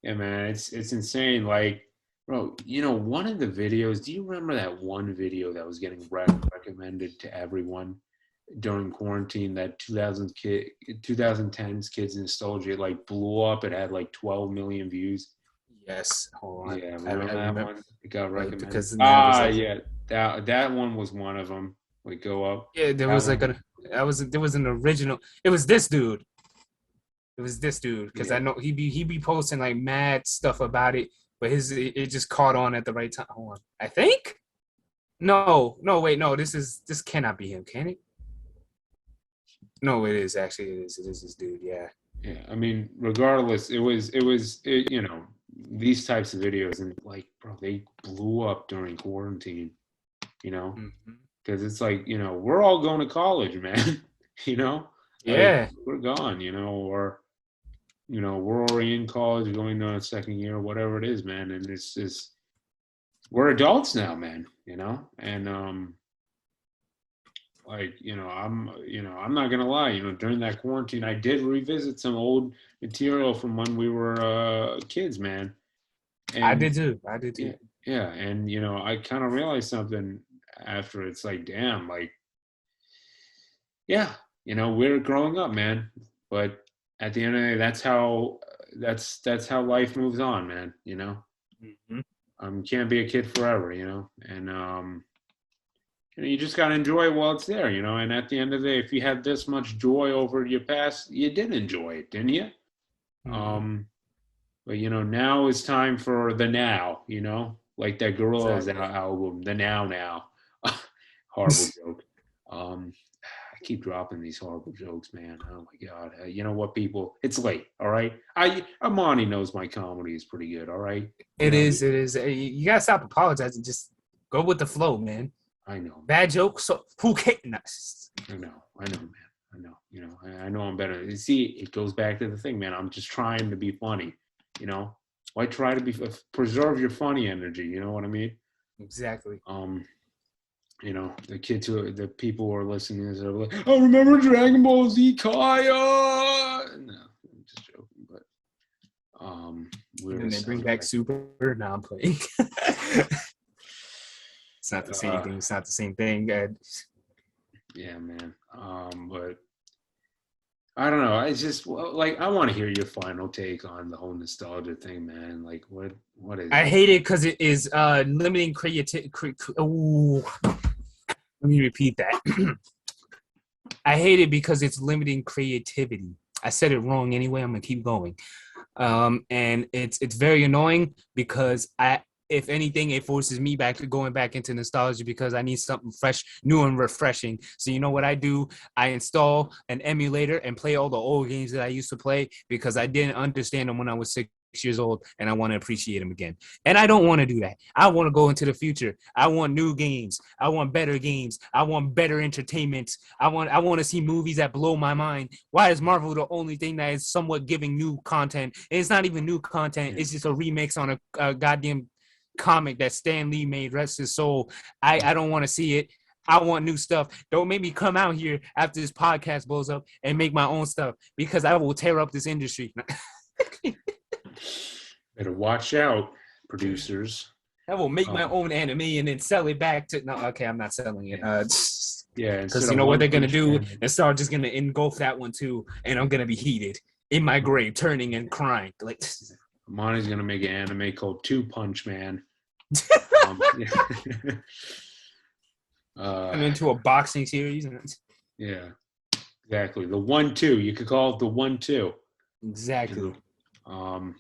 yeah, man, it's insane. Like, bro, one of the videos. Do you remember that one video that was getting recommended to everyone during quarantine? That 2010s kids nostalgia, it like blew up. It had like 12 million views. Yes. Hold on. Yeah, I remember that remember one? It got recommended. because that was like, Yeah, that one was one of them. We go up. yeah, there That was like one, there was an original. It was this dude. It was this dude because I yeah. know he be posting like mad stuff about it, but it just caught on at the right time. Hold on. I think. No, wait, no. This cannot be him, can it? No, it is actually. It is this dude. Yeah. Yeah, I mean, regardless, these types of videos, and like, bro, they blew up during quarantine, you know, Mm-hmm. because it's like, we're all going to college, man, you know, like Yeah. we're gone, or, we're already in college going to a second year, whatever it is, man. And it's just, we're adults now, man, and like, I'm not gonna lie, during that quarantine, I did revisit some old material from when we were kids, man. I And did too. I did yeah, too. yeah, and I kind of realized something after. It's like, damn, like, yeah, we're growing up, man. But at the end of the day, that's how life moves on, man. Mhm. Can't be a kid forever, and you just gotta enjoy it while it's there, and at the end of the day, if you had this much joy over your past, you did enjoy it, didn't you? Mhm. um but now is time for the now, like that Gorillaz Exactly. album, the now. Horrible joke. I keep dropping these horrible jokes, man. Oh my god. You know what, people, it's late. All right, Imani knows my comedy is pretty good. All right, It is. It is. You gotta stop apologizing. Just go with the flow, man. I know, man. Bad joke. So who cares? I know, man. I know. I know I'm better. You see, it goes back to the thing, man. I'm just trying to be funny. You know, why try to be preserve your funny energy? You know what I mean? Exactly. Um, the people who are listening to this are like, "Oh, remember Dragon Ball Z Kaya?" No, I'm just joking, but And we're then they bring back nostalgic. Super. Now I'm playing. It's not the same Uh, thing. It's not the same thing. yeah, man. But I don't know. It's just, well, like, I want to hear your final take on the whole nostalgia thing, man. Like, what is I it? hate it because it is limiting creativity. Let me repeat that. I hate it because it's limiting creativity. I said it wrong anyway. I'm gonna keep going. And it's very annoying because if anything, it forces me back to going back into nostalgia because I need something fresh, new and refreshing. So you know what I do? I install an emulator and play all the old games that I used to play because I didn't understand them when I was 6 years old and I want to appreciate them again. And I don't want to do that. I want to go into the future. I want new games. I want better games. I want better entertainment. I want to see movies that blow my mind. Why is Marvel the only thing that is somewhat giving new content? And it's not even new content. Yeah. It's just a remix on a goddamn comic that Stan Lee made. Rest his soul. I don't want to see it. I want new stuff. Don't make me come out here after this podcast blows up and make my own stuff because I will tear up this industry. Better watch out, producers. I will make my Um, own anime and then sell it back to. No, okay, I'm not selling it. yeah, yeah. Because Instead you of know what One they're gonna Punch do? Man, And Star just gonna engulf that one too, and I'm gonna be heated in my grave, turning and crying. Like Monty's gonna make an anime called Two Punch Man. Yeah. turn uh, into a boxing series. yeah, exactly. The 1-2. You could call it the 1-2. You Exactly. know,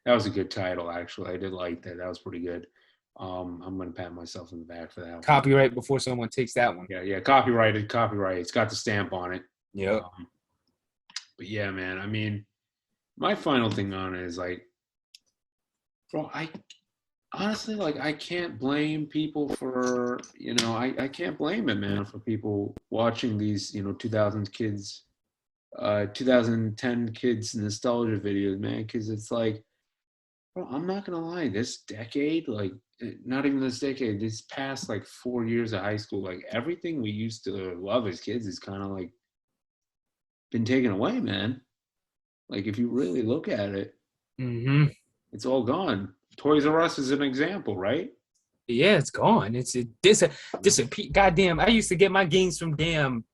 that was a good title, actually. I did like that. That was pretty good. I'm gonna pat myself in the back for that one. Copyright before someone takes that one. Yeah, yeah, copyrighted, copyright. It's got the stamp on it. Yep. Um, but yeah, man. I mean, my final thing on it is like, bro, I honestly, like, I can't blame people for, I can't blame it, man, for people watching these, 2000s kids, 2010 kids nostalgia videos, man, because it's like, bro, I'm not gonna lie, this decade, like, not even this decade, this past like 4 years of high school, like everything we used to love as kids is kind of like been taken away, man. Like, if you really look at it, Mm-hmm. it's all gone. Toys R Us is an example, right? Yeah, it's gone. It's disappear. Goddamn, I used to get my games from damn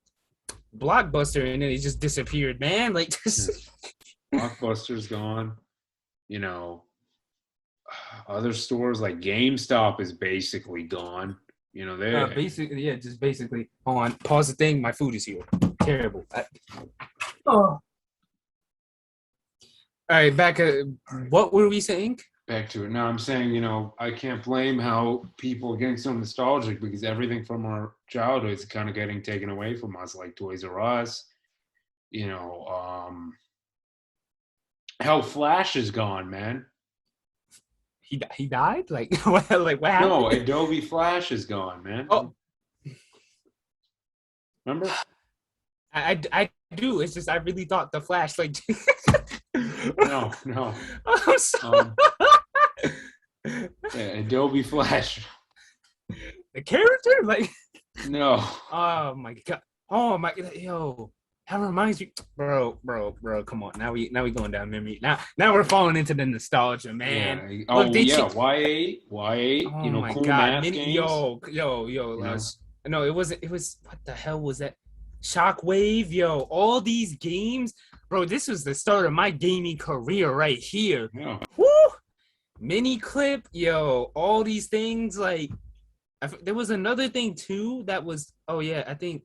Blockbuster, and then it just disappeared, man. Like, Yeah. Blockbuster's gone. You know, other stores like GameStop is basically gone. They basically, yeah, just basically. Hold on, pause the thing. My food is here. Terrible. Oh. All right, back at what were we saying? back to it. Now I'm saying, I can't blame how people are getting so nostalgic because everything from our childhood is kind of getting taken away from us, like Toys R Us. You know, hell, Flash is gone, man. He died? Like what? Like what No, happened? Adobe Flash is gone, man. Oh, Remember? I do. It's just I really thought the Flash like. No, no. I'm sorry. Um, Adobe Flash. The character, like, No. oh my god, oh my, yo, that reminds me, bro. Come on, now we going down memory. Now we're falling into the nostalgia, man. Yeah. Look, Oh they yeah. Y8. oh my Cool god, math games. You know. no, it wasn't. It was what the hell was that? Shockwave, yo, all these games, bro. This was the start of my gaming career right here. Yeah. Woo! Mini clip, yo, all these things. Like, there was another thing too that was. Oh yeah, I think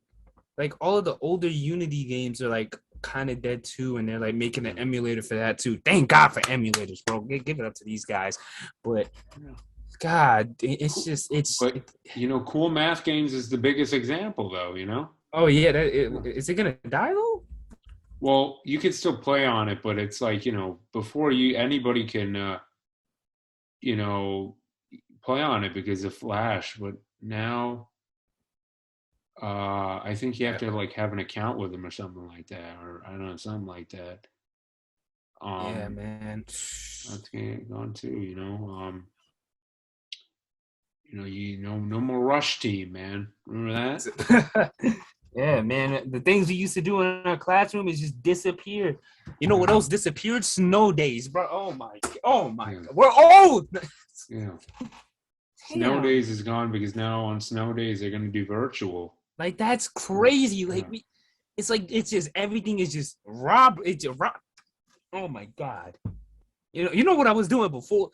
like all of the older Unity games are like kind of dead too, and they're like making an emulator for that too. Thank God for emulators, bro. Give it up to these guys. But God, it's just But cool math games is the biggest example, though. Oh yeah, is it gonna die though? Well, you can still play on it, but it's like before anybody can play on it because of Flash. But now, I think you have to like have an account with them or something like that, or I don't know, something like that. Yeah, man. That's gone too. No more Rush Team, man. Remember that? Yeah, man. The things we used to do in our classroom is just disappeared. You know what else disappeared? Snow days, bro. Oh my Yeah. God. We're old. Yeah. Snow days is gone because now on snow days they're gonna do virtual. Like that's crazy. Like it's just everything is just rob. It's just rob. Oh my God. You know what I was doing before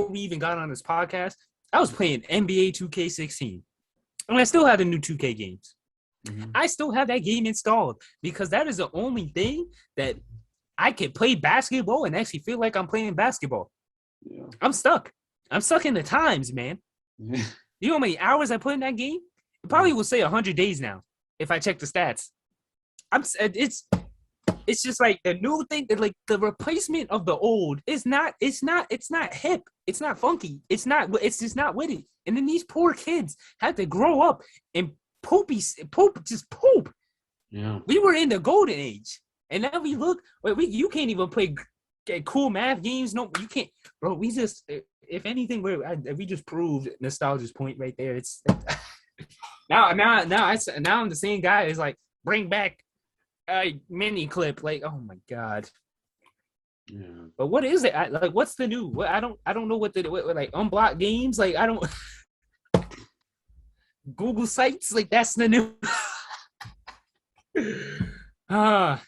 we even got on this podcast? I was playing NBA 2K16. And I still have the new 2K games. Mm-hmm. I still have that game installed because that is the only thing that I can play basketball and actually feel like I'm playing basketball. Yeah. I'm stuck in the times, man. Yeah. You know how many hours I put in that game? It probably will say 100 days now if I check the stats. It's just like the new thing, like the replacement of the old is not. It's not hip. It's not funky. It's just not with it. And then these poor kids had to grow up and poop. Yeah. We were in the golden age, and now we look. You can't even play cool math games. No, you can't, bro. We just, if anything, we just proved nostalgia's point right there. It's now I'm the same guy. Is like bring back a mini clip. Like, oh my God. Yeah. But what is it? Like, what's the new? I don't know what like unblock games. Like, I don't. Google sites, like that's the new. I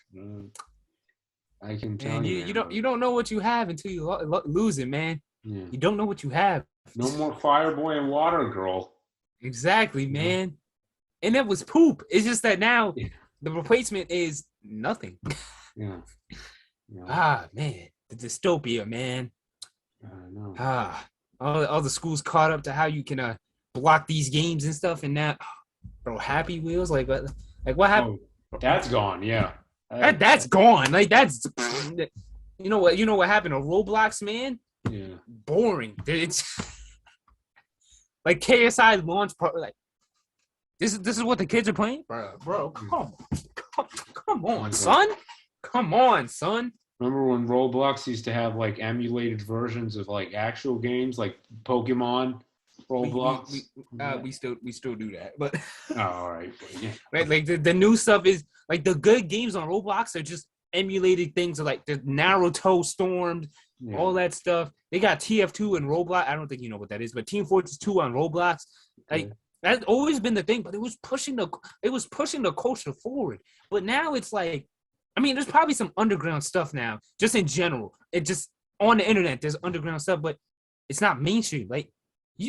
can tell you don't know what you have until you lose it, man. Yeah. You don't know what you have. No more Fireboy and Water Girl. Exactly, man. And that was poop. It's just that now the replacement is nothing. Yeah. Man, the dystopia, man. I know. All the schools caught up to how you can block these games and stuff, and now, bro, Happy Wheels, like what happened? Oh, that's gone. Yeah, that's gone. Like that's, you know what happened to Roblox, man? Yeah, boring. It's like KSI launch part. Like this is what the kids are playing, bro. Come on, son. Come on, son. Remember when Roblox used to have like emulated versions of like actual games, like Pokemon? Roblox. We still do that, but all right. Yeah. Right, like the new stuff is like the good games on Roblox are just emulated things of like the Naruto Stormed, all that stuff. They got TF2 and Roblox. I don't think you know what that is, but Team Fortress 2 on Roblox. Like that's always been the thing, but it was pushing the culture forward. But now it's like, I mean, there's probably some underground stuff now, just in general. It just on the internet, there's underground stuff, but it's not mainstream. Like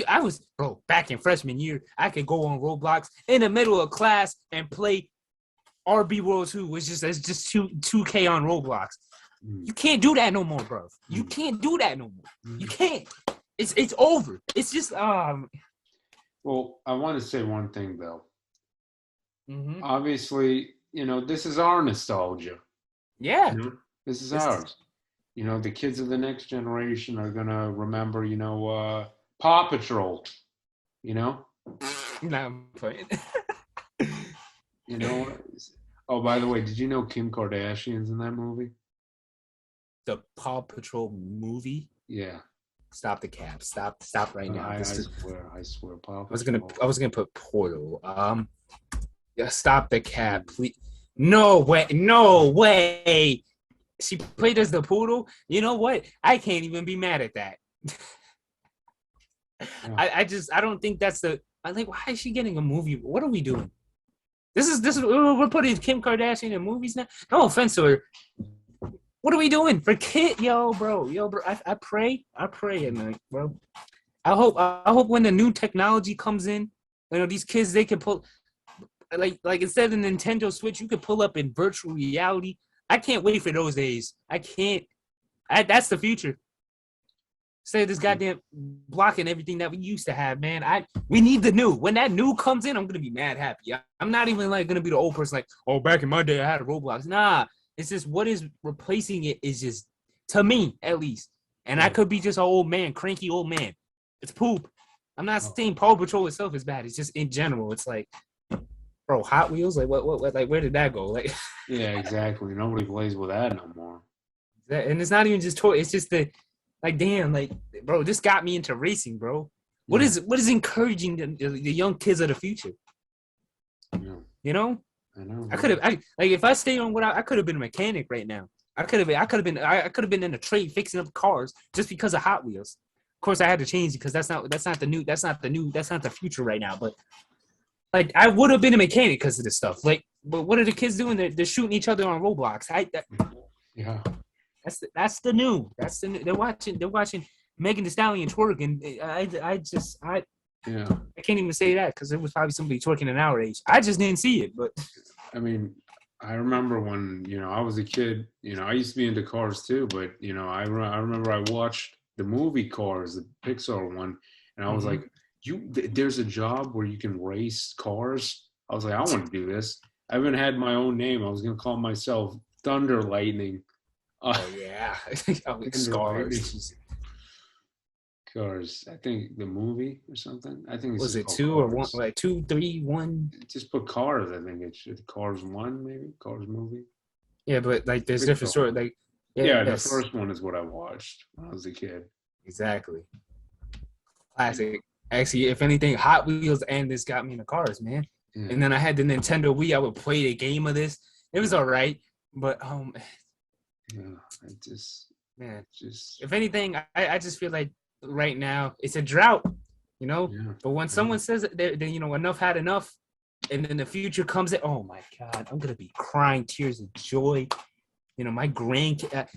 I was, bro, back in freshman year, I could go on Roblox in the middle of class and play RB World 2, which is just 2K on Roblox. You can't do that no more, bro. You can't do that no more. You can't. It's over. It's just Well, I want to say one thing though. Obviously, this is our nostalgia. Yeah. This is ours. The kids of the next generation are gonna remember, Paw Patrol. No, I'm playing. Oh, by the way, did you know Kim Kardashian's in that movie? The Paw Patrol movie? Yeah. Stop the cap. Stop right now. I swear, Pop. I was gonna put Portal. Yeah, stop the cap, please. No way, no way. She played as the poodle. You know what? I can't even be mad at that. Yeah. I don't think that's the. I'm like, why is she getting a movie? What are we doing? This is we're putting Kim Kardashian in movies now. No offense to her. What are we doing for kid? Yo, bro. I pray at night, bro. I hope when the new technology comes in, these kids they can pull like instead of the Nintendo Switch, you could pull up in virtual reality. I can't wait for those days. I can't. That's the future. Instead of this goddamn blocking everything that we used to have, man. We need the new. When that new comes in, I'm gonna be mad happy. I'm not even like gonna be the old person like, oh, back in my day I had a Roblox. Nah, it's just what is replacing it is just to me at least. And I could be just an old man, cranky old man. It's poop. I'm not saying Paw Patrol itself is bad. It's just in general. It's like, bro, Hot Wheels. Like what? Like where did that go? Like, yeah, exactly. Nobody plays with that no more. And it's not even just toy. It's just the. Like, damn, like, bro, this got me into racing, bro. What is encouraging the young kids of the future? Yeah. You know? I know. If I stayed on I could have been a mechanic right now. I could have been in a trade fixing up cars just because of Hot Wheels. Of course, I had to change because that's not the future right now. But like, I would have been a mechanic because of this stuff. Like, but what are the kids doing? They're shooting each other on Roblox. Yeah. That's the new. They're watching Megan Thee Stallion twerk, and I can't even say that because there was probably somebody twerking in our age. I just didn't see it, but I mean, I remember when I was a kid. I used to be into cars too, but I remember I watched the movie Cars, the Pixar one, and I was like, there's a job where you can race cars. I was like, I want to do this. I even had my own name. I was gonna call myself Thunder Lightning. Oh yeah, Cars. I think the movie or something. I think was it 2 or 1? Like 2, 3, 1. Just put Cars. I think it's Cars 1, maybe Cars movie. Yeah, but like there's different stories. Like the first one is what I watched when I was a kid. Exactly. Classic. Actually, if anything, Hot Wheels and this got me into cars, man. Yeah. And then I had the Nintendo Wii. I would play the game of this. It was all right, but yeah, if anything, I just feel like right now it's a drought, Yeah. But when someone says that enough had enough, and then the future comes in, oh my God, I'm gonna be crying tears of joy. My grandkid.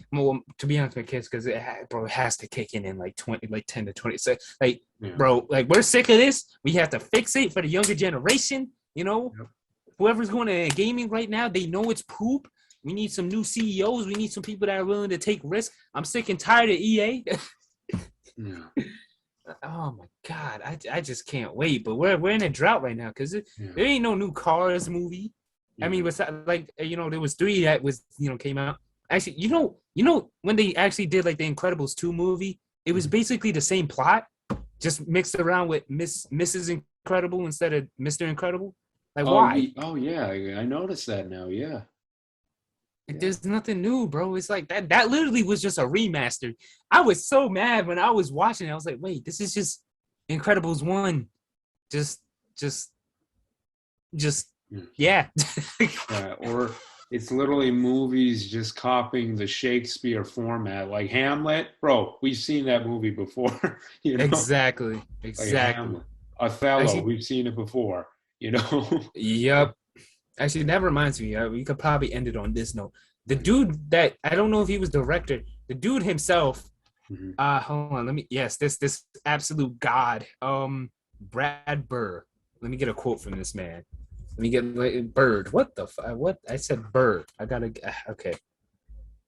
To be honest with my kids, because it has to kick in like 10 to 20. So bro, like we're sick of this. We have to fix it for the younger generation. Yep. Whoever's going to gaming right now, they know it's poop. We need some new CEOs. We need some people that are willing to take risks. I'm sick and tired of EA. Yeah. Oh my God, I just can't wait. But we're in a drought right now because there ain't no new Cars movie. Yeah. I mean, there was 3 that was came out. Actually, when they actually did like the Incredibles 2 movie, it was basically the same plot, just mixed around with Mrs. Incredible instead of Mr. Incredible. Like why? Yeah, I noticed that now. Yeah. There's nothing new, bro. It's like that literally was just a remaster. I was so mad when I was watching it. I was like, wait, this is just Incredibles 1. Just yeah. Or it's literally movies just copying the Shakespeare format. Like Hamlet, bro, we've seen that movie before. Exactly. Like Othello, we've seen it before, Yep. Actually, that reminds me. We could probably end it on this note. The dude that I don't know if he was director. The dude himself. Hold on. This absolute god. Brad Burr. Let me get a quote from this man. Let me get Bird. What the what? I said Bird. I gotta. Okay.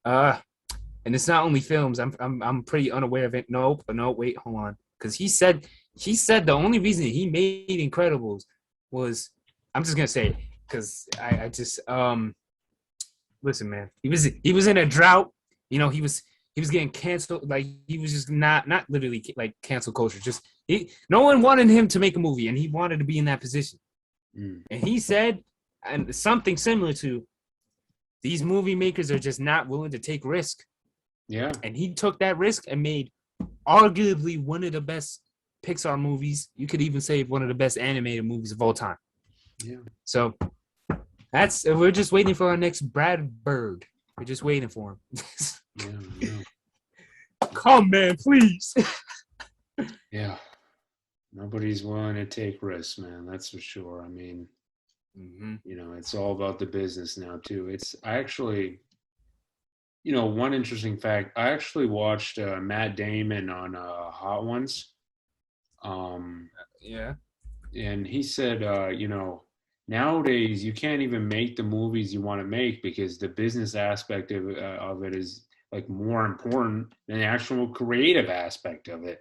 And it's not only films. I'm pretty unaware of it. No, wait, hold on. Because he said the only reason he made Incredibles was, I'm just gonna say, because I just listen, man. He was in a drought. He was getting canceled. Like he was just not literally like cancel culture. Just no one wanted him to make a movie, and he wanted to be in that position. And he said, and something similar to, these movie makers are just not willing to take risk. Yeah. And he took that risk and made arguably one of the best Pixar movies. You could even say one of the best animated movies of all time. Yeah. So we're just waiting for our next Brad Bird. We're just waiting for him. Yeah. Come, man, please. Yeah. Nobody's willing to take risks, man. That's for sure. I mean, it's all about the business now too. I actually, one interesting fact. I actually watched Matt Damon on Hot Ones, Yeah. and he said, nowadays you can't even make the movies you want to make because the business aspect of it is like more important than the actual creative aspect of it.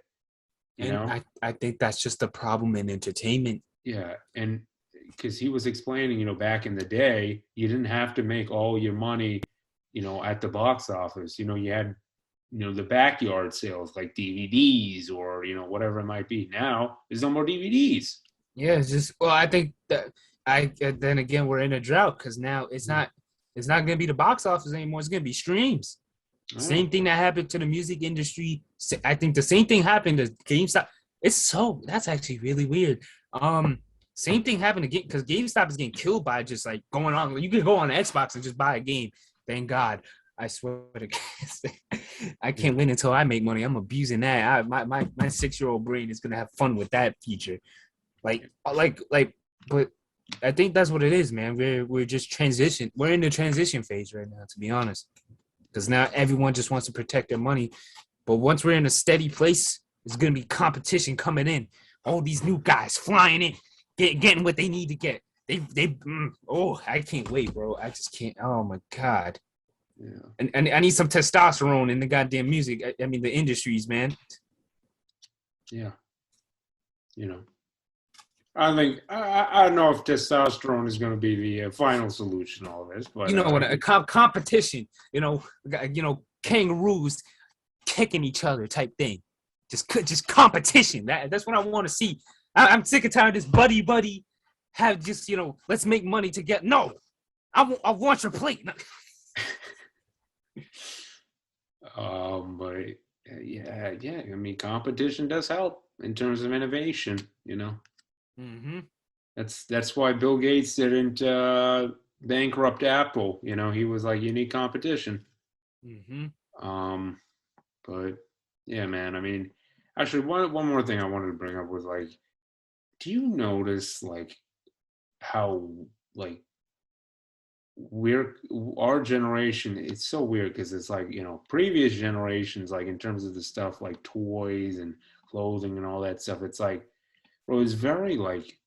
And I think that's just the problem in entertainment. Yeah, and because he was explaining, back in the day, you didn't have to make all your money, at the box office. You had, the backyard sales like DVDs or whatever it might be. Now there's no more DVDs. Yeah, it's just I think that then again we're in a drought because now it's not gonna be the box office anymore. It's gonna be streams. Oh, Same thing that happened to the music industry. I think the same thing happened to GameStop. That's actually really weird. Same thing happened again because GameStop is getting killed by just like going on. You can go on Xbox and just buy a game. Thank God. I swear to God, I yeah, can't wait until I make money. I'm abusing that. My 6-year-old brain is gonna have fun with that feature. But I think that's what it is, man. We're just transition. We're in the transition phase right now, to be honest, because now everyone just wants to protect their money. But once we're in a steady place, there's gonna be competition coming in. All these new guys flying in, getting what they need to get. I can't wait, bro. I just can't. Oh my God. yeah, And I need some testosterone in the goddamn music. I mean the industries, man. yeah. You know, I think I don't know if testosterone is going to be the final solution to all this, but You know what? Competition. Kangaroos kicking each other type thing. Just competition. That's what I want to see. I'm sick and tired of this buddy have just let's make money to get no. I want your plate. but yeah. I mean, competition does help in terms of innovation. Mm-hmm. That's why Bill Gates didn't bankrupt Apple. He was like, you need competition. Mm-hmm. Um, but yeah, man. I mean, actually, one more thing I wanted to bring up was like, do you notice like how like we're our generation? It's so weird because it's like previous generations, like in terms of the stuff like toys and clothing and all that stuff. It's like it was very like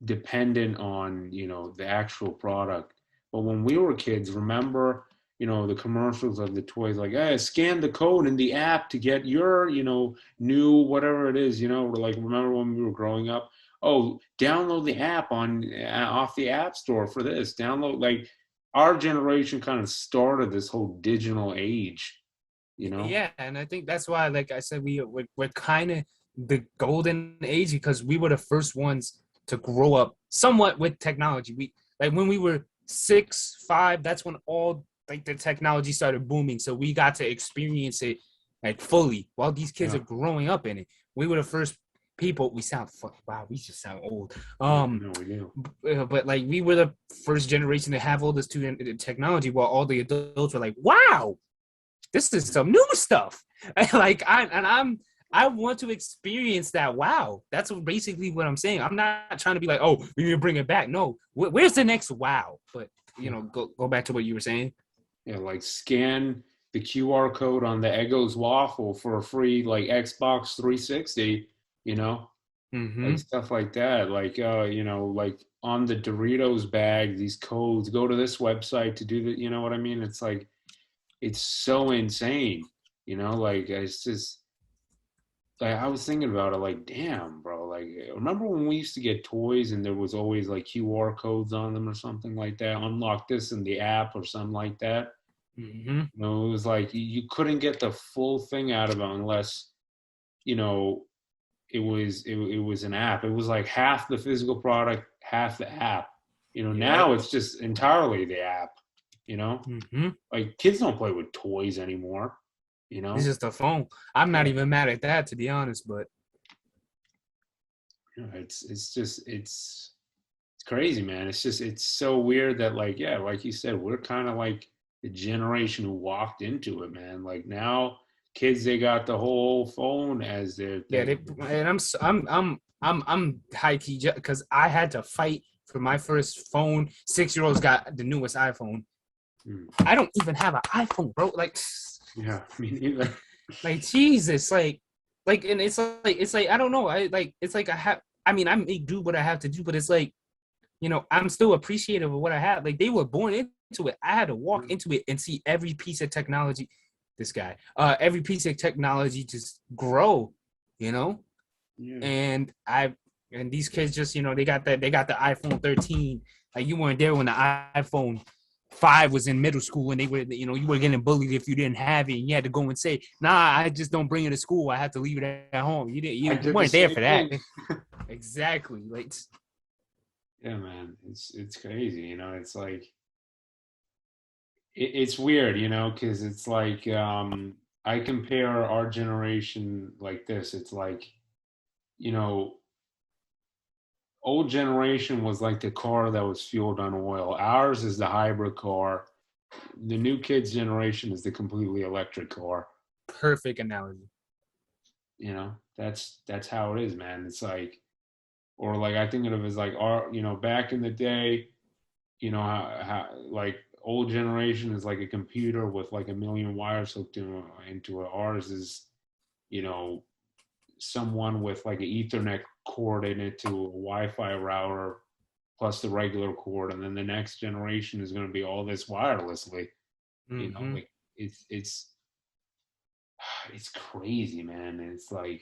dependent on the actual product. But when we were kids, remember the commercials of the toys like, hey, scan the code in the app to get your new whatever it is. Like remember when we were growing up, oh, download the app on off the app store for this, download. Like our generation kind of started this whole digital age. Yeah, and I think that's why, like I said, we're kind of the golden age because we were the first ones to grow up somewhat with technology. We like when we were 6, 5. That's when all like the technology started booming. So we got to experience it like fully while these kids Yeah, are growing up in it. We were the first people. We sound wow. We just sound old. yeah, no, we do. But like we were the first generation to have all this technology, while all the adults were like, wow, this is some new stuff. I want to experience that. Wow, that's basically what I'm saying. I'm not trying to be like, oh, we need to bring it back. No, where's the next wow? But Yeah. go back to what you were saying. Yeah, like scan the QR code on the Eggo's waffle for a free like Xbox 360, you know, Mm-hmm. like stuff like that. Like like on the Doritos bag, these codes, go to this website to do the, you know what I mean? It's like it's so insane, like it's just like I was thinking about it, like, damn, bro. Like, remember when we used to get toys and there was always like QR codes on them or something like that? Unlock this in the app or something like that. Mm-hmm. It was like you couldn't get the full thing out of it unless you know it was an app. It was like half the physical product, half the app. Yep. Now it's just entirely the app. Mm-hmm. Like kids don't play with toys anymore. You It's know, just a phone. I'm not yeah. even mad at that, to be honest. But You know, it's just it's crazy, man. It's just it's so weird that like yeah, like you said, we're kind of like the generation who walked into it, man. Like now, kids they got the whole phone as their yeah, thing. and I'm high key because I had to fight for my first phone. 6 year olds got the newest iPhone. Mm. I don't even have an iPhone, bro. Yeah, me neither. like Jesus, and it's like I don't know. I like it's like I have. I mean, I may do what I have to do, but it's like I'm still appreciative of what I have. Like they were born into it. I had to walk into it and see every piece of technology. This guy, every piece of technology just grow, you know. Yeah, And these kids just they got the iPhone 13. Like you weren't there when the iPhone 5 was in middle school and they were you were getting bullied if you didn't have it and you had to go and say, nah, I just don't bring it to school, I have to leave it at home. You didn't I you did the weren't there same for that. thing. Exactly. Like Yeah, man, it's crazy. It's like it's weird, because it's like I compare our generation like this. It's like you know old generation was like the car that was fueled on oil. Ours is the hybrid car. The new kids generation is the completely electric car. perfect analogy. That's how it is, man. It's like, or like I think of it as like our, back in the day, how like old generation is like a computer with like a million wires hooked into it. Ours is, you know, someone with like an Ethernet cord in it to a Wi-Fi router plus the regular cord, and then the next generation is going to be all this wirelessly. Mm-hmm. Like it's it's crazy, man. It's like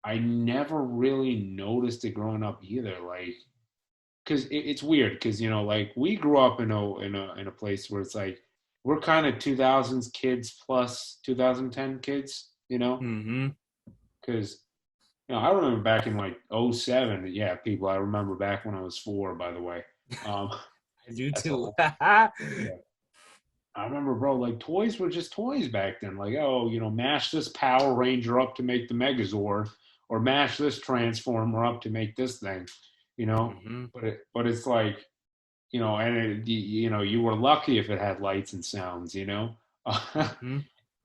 I never really noticed it growing up either. Like, because it's weird. Because like we grew up in a place where it's like we're kind of 2000s kids plus 2010 kids. Mm-hmm. Because I remember back in like '07. Yeah, people. I remember back when I was 4. By the way, um, I do that's a too. whole. Yeah. I remember, bro, like toys were just toys back then. Like, oh, mash this Power Ranger up to make the Megazord, or mash this Transformer up to make this thing, you know. Mm-hmm. But it's like, and you were lucky if it had lights and sounds, Mm-hmm.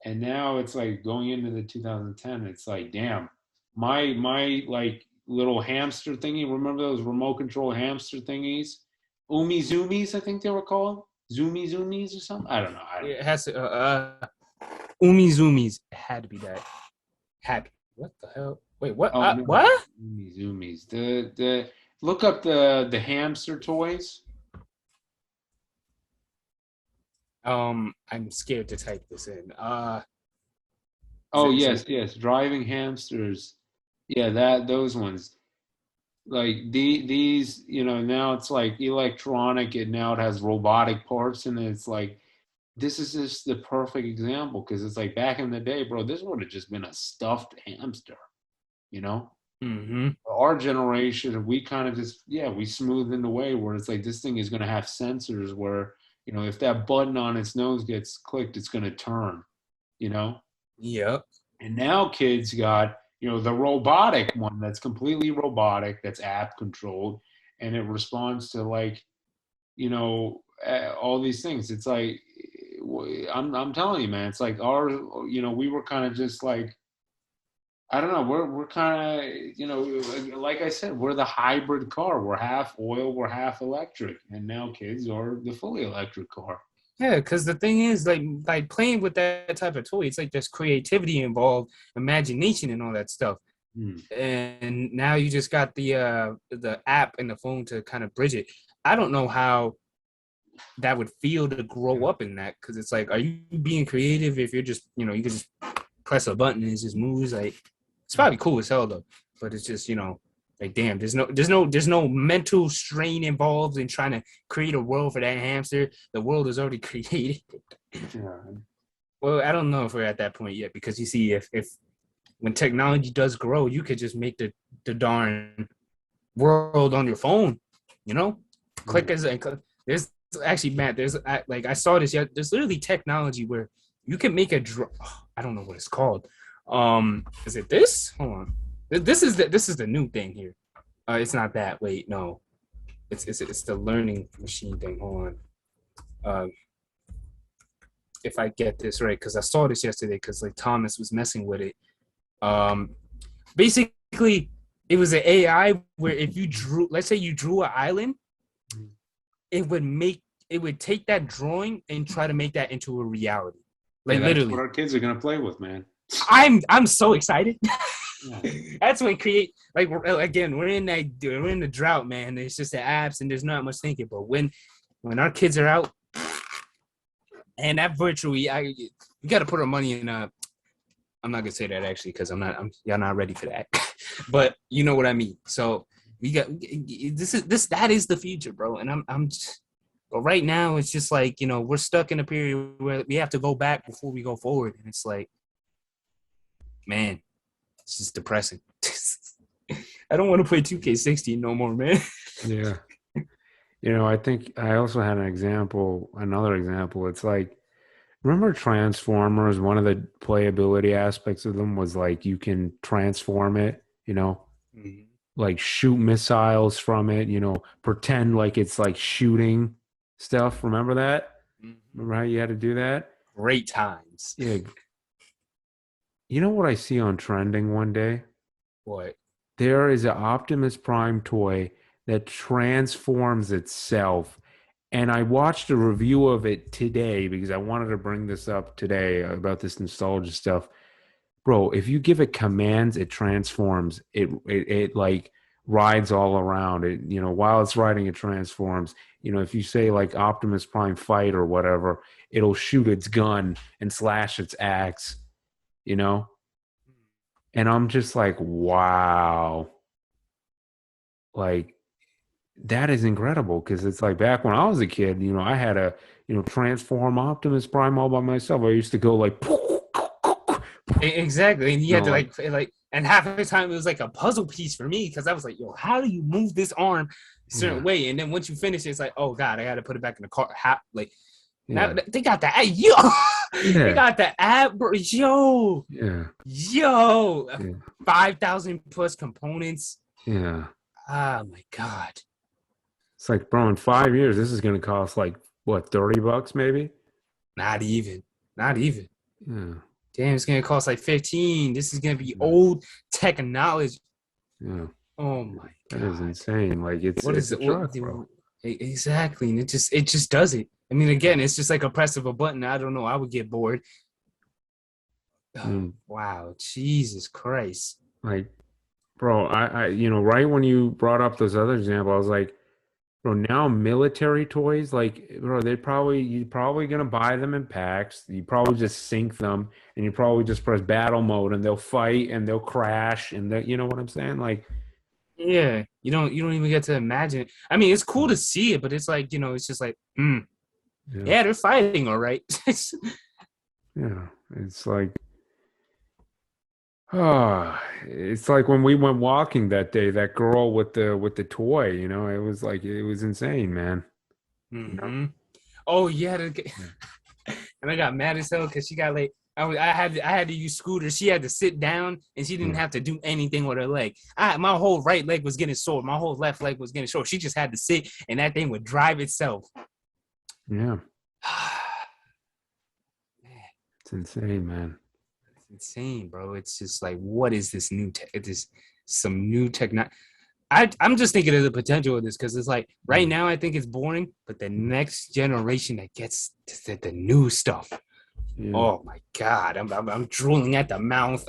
and now it's like going into the 2010. It's like, damn, my like little hamster thingy. Remember those remote control hamster thingies? Umi Zoomies, I think they were called. Zoomies or something. I don't know. I don't It know. has to Umi Zoomies. It had to be that. Happy. What the hell? Wait, what? Oh no, What? Zoomies. The look up the hamster toys. I'm scared to type this in. Oh Is it yes, yes, driving hamsters. Yeah, those ones. Like these, now it's like electronic, and now it has robotic parts, and it's like this is just the perfect example because it's like back in the day, bro. This would have just been a stuffed hamster, you know. mm-hmm. Our generation, we kind of just we smoothed in the way where it's like this thing is going to have sensors where if that button on its nose gets clicked, it's going to turn, you know. Yep. And now kids got the robotic one that's completely robotic, that's app controlled, and it responds to like all these things. It's like I'm telling you, man. It's like our we were kind of just like I don't know. We're kind of like I said, we're the hybrid car. We're half oil, we're half electric, and now kids are the fully electric car. Yeah, because the thing is, like playing with that type of toy, it's like there's creativity involved, imagination, and all that stuff. Hmm. And now you just got the app and the phone to kind of bridge it. I don't know how that would feel to grow up in that because it's like, are you being creative if you're just you can just press a button and it just moves? Like it's probably cool as hell though, but it's just like damn, there's no mental strain involved in trying to create a world for that hamster. The world is already created. Yeah. Well, I don't know if we're at that point yet because you see, if when technology does grow, you could just make the darn world on your phone. You know, Yeah. click as and there's actually Matt. There's like I saw this yet. There's literally technology where you can make a drone. I don't know what it's called. Is it this? Hold on. This is the new thing here. It's not that. Wait, no. It's the learning machine thing. Hold on. If I get this right, because I saw this yesterday, because like Thomas was messing with it. Basically, it was an AI where if you drew, let's say you drew an island, it would take that drawing and try to make that into a reality. Like that's literally, what our kids are gonna play with, man. I'm so excited. Yeah. That's when create like again we're in the drought, man. There's just the apps and there's not much thinking. But when our kids are out, and that virtually, you got to put our money in. I'm not gonna say that actually because y'all not ready for that. But you know what I mean. So we got that is the future, bro. And I'm just, but right now it's just like we're stuck in a period where we have to go back before we go forward, and it's like, man, it's just depressing. I don't want to play 2K16 no more, man. Yeah. I think I also had another example. It's like, remember Transformers? One of the playability aspects of them was like you can transform it, Mm-hmm. like shoot missiles from it, pretend like it's like shooting stuff. Remember that? Remember how you had to do that? Great times. Yeah. You know what I see on trending one day? What? There is an Optimus Prime toy that transforms itself. And I watched a review of it today because I wanted to bring this up today about this nostalgia stuff. Bro, if you give it commands, it transforms. It like rides all around. It, while it's riding, it transforms. If you say like Optimus Prime fight or whatever, it'll shoot its gun and slash its axe, And I'm just like, wow. Like, that is incredible because it's like back when I was a kid, I had a, transform Optimus Prime all by myself. I used to go like, exactly, and you had to like, and half the time it was like a puzzle piece for me because I was like, yo, how do you move this arm a certain way? And then once you finish, it's like, oh god, I got to put it back in the car. Now they got the yo, they got the app, bro. Yo, 5,000 plus components. Yeah. Oh my god. It's like, bro, in 5 years, this is going to cost like what, $30 maybe? Not even. Yeah. Damn, it's gonna cost like 15. This is gonna be old technology. Yeah. Oh my god. That is insane. Like it's a truck, bro. Exactly. And it just does it. I mean, again, it's just like a press of a button. I don't know. I would get bored. Wow. Jesus Christ. Like, bro, I right when you brought up those other examples, I was like, bro, now military toys, like, bro, you're probably gonna buy them in packs. You probably just sync them, and you probably just press battle mode, and they'll fight, and they'll crash, and you know what I'm saying? Like, yeah, you don't even get to imagine it. I mean, it's cool to see it, but it's like it's just like, yeah, they're fighting, all right. Yeah, it's like. Oh, it's like when we went walking that day, that girl with the toy, it was like it was insane, man. Mm-hmm. Oh yeah, and I got mad as hell because she got like I had to use Scooter. She had to sit down and she didn't have to do anything with her leg. My whole right leg was getting sore. My whole left leg was getting sore. She just had to sit and that thing would drive itself. Yeah. It's insane, man. Insane, bro. It's just like, what is this new tech? It is some new technology. I'm just thinking of the potential of this because it's like right now I think it's boring, but the next generation that gets the new stuff. Yeah. Oh my god, I'm drooling at the mouth.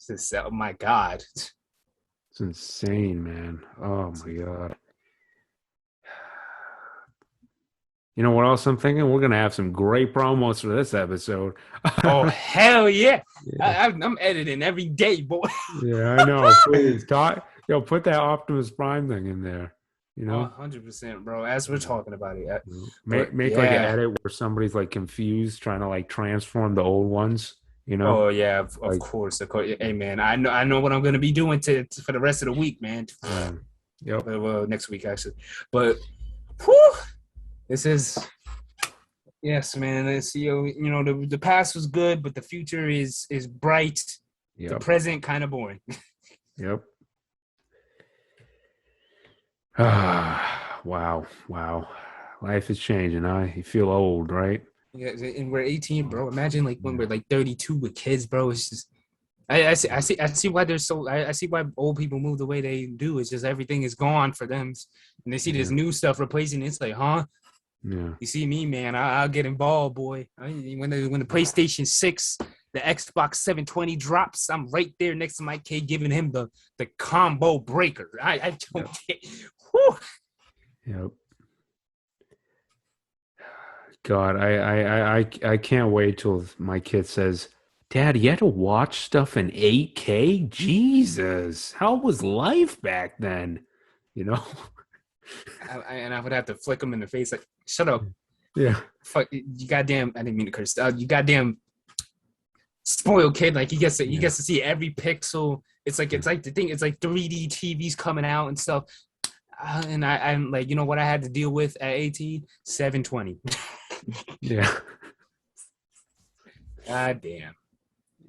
Just, oh my god, it's insane, man. Oh my god. You know what else I'm thinking? We're gonna have some great promos for this episode. Oh hell yeah! I'm editing every day, boy. Yeah, I know. Please put that Optimus Prime thing in there. 100%, bro. As we're talking about it, make like an edit where somebody's like confused, trying to like transform the old ones. Oh yeah, of course. Hey man, I know what I'm gonna be doing for the rest of the week, man. Yep. Well, next week actually, but whew, this is Yes, man. It's, the past was good, but the future is bright. The Yep. present kind of boring. Yep. Ah, wow. Wow. Life is changing, huh? You feel old, right? Yeah, and we're 18, bro. Imagine like when we're like 32 with kids, bro. It's just I see why they're so I see why old people move the way they do. It's just everything is gone for them, and they see this Yeah. new stuff replacing it. It's like, huh? Yeah. You see me, man? I'll get involved, boy. When the PlayStation 6, the Xbox 720 drops, I'm right there next to my kid, giving him the combo breaker. I don't Yep. get. Whew. Yep. God, I can't wait till my kid says, "Dad, you had to watch stuff in 8K? Jesus, how was life back then?" You know? And I would have to flick him in the face like, shut up, Yeah. fuck you, goddamn. I didn't mean to curse. You goddamn spoiled kid. Like he Yeah. gets to see every pixel. It's like the thing. It's like 3D TVs coming out and stuff. And I'm like, you know what I had to deal with at 18? 720. Yeah. God damn.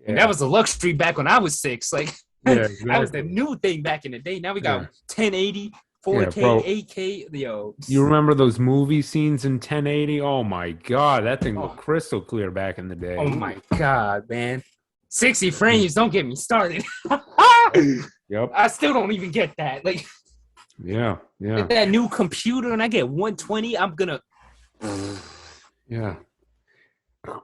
And that Yeah. was a luxury back when I was 6. Like Yeah, that was the exactly. new thing back in the day. Now we got Yeah. 1080, Yeah, 4K, bro. 8K. Yo. You remember those movie scenes in 1080? Oh my God, that thing looked Oh, crystal clear back in the day. oh Ooh. my god, man. 60 Yeah. frames, don't get me started. Yep. Yep. I still don't even get that. Like Yeah. Yeah. get that new computer and I get 120, I'm gonna Yeah.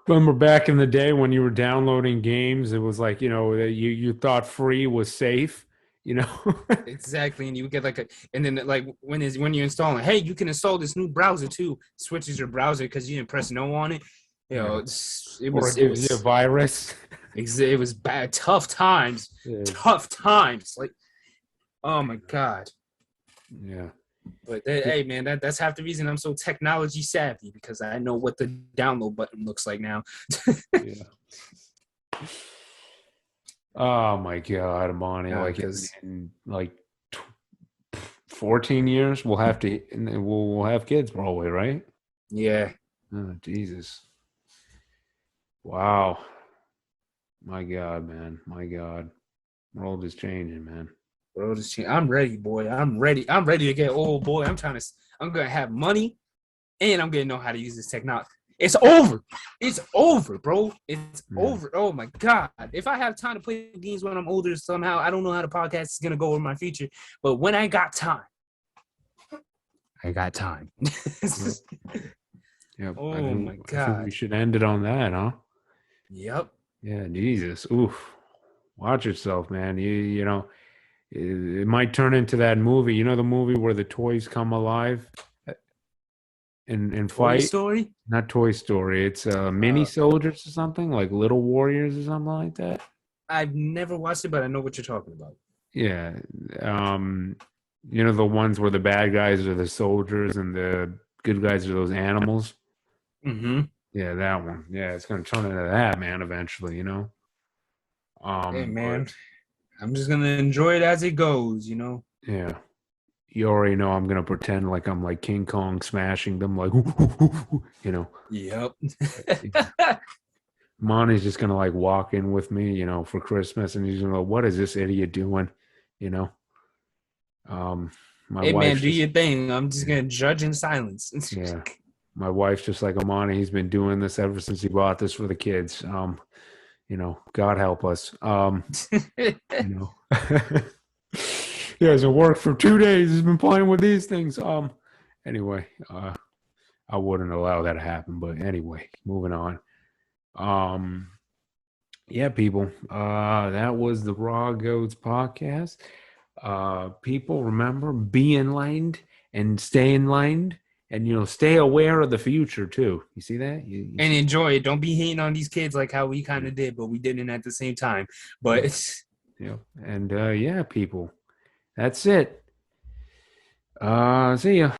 Remember back in the day when you were downloading games, it was like, you thought free was safe, you know? exactly. And you get like and then like when you're installing, hey, you can install this new browser too. Switches your browser because you didn't press no on it. Yeah. It Or it was it gives you a was virus. it was bad, tough times, Yeah. tough times. Like, oh my god. Yeah. But hey, man, that's half the reason I'm so technology savvy because I know what the download button looks like now. Yeah. Oh my God, Imani, like Because in like 14 years we'll have to and then we'll have kids probably, right? yeah, Oh, Jesus. Wow. My God, man. My God. World is changing, man. bro, I'm ready, boy. I'm ready. I'm ready to get old, boy. I'm gonna have money and I'm gonna know how to use this technology. It's over. It's over, bro. It's Yeah. over. Oh my god. If I have time to play games when I'm older, somehow I don't know how the podcast is gonna go over my future. But when I got time, I got time. Yep. Yep. Oh my I think we god. should end it on that, huh? Yep. Yeah, Jesus. Oof. Watch yourself, man. It might turn into that movie. You know the movie where the toys come alive and Toy fight? Story. Not Toy Story. It's Mini Uh, Soldiers or something, like Little Warriors or something like that. I've never watched it, but I know what you're talking about. Yeah. Um, the ones where the bad guys are the soldiers and the good guys are those animals. Mm-hmm. Yeah, that one. Yeah, it's gonna turn into that, man, eventually. Hey But man, I'm just gonna enjoy it as it goes. yeah. You already know I'm gonna pretend like I'm like King Kong smashing them like you know. Yep. Monty's just gonna like walk in with me, for Christmas and he's gonna go, what is this idiot doing? You know? My Hey man, wife's do your just thing. I'm just yeah, gonna judge in silence. yeah. My wife's just like Amani, he's been doing this ever since he bought this for the kids. God help us. You know. He hasn't worked for 2 days. He's been playing with these things. Anyway, I wouldn't allow that to happen. But anyway, moving on. Um, yeah, people. That was the Raw Goats podcast. People, remember, be enlightened and stay enlightened, and stay aware of the future too. You see that? You And see? enjoy it. Don't be hating on these kids like how we kind Yeah. of did, but we didn't at the same time. But Yep. Yep. And yeah, people. That's it. See ya.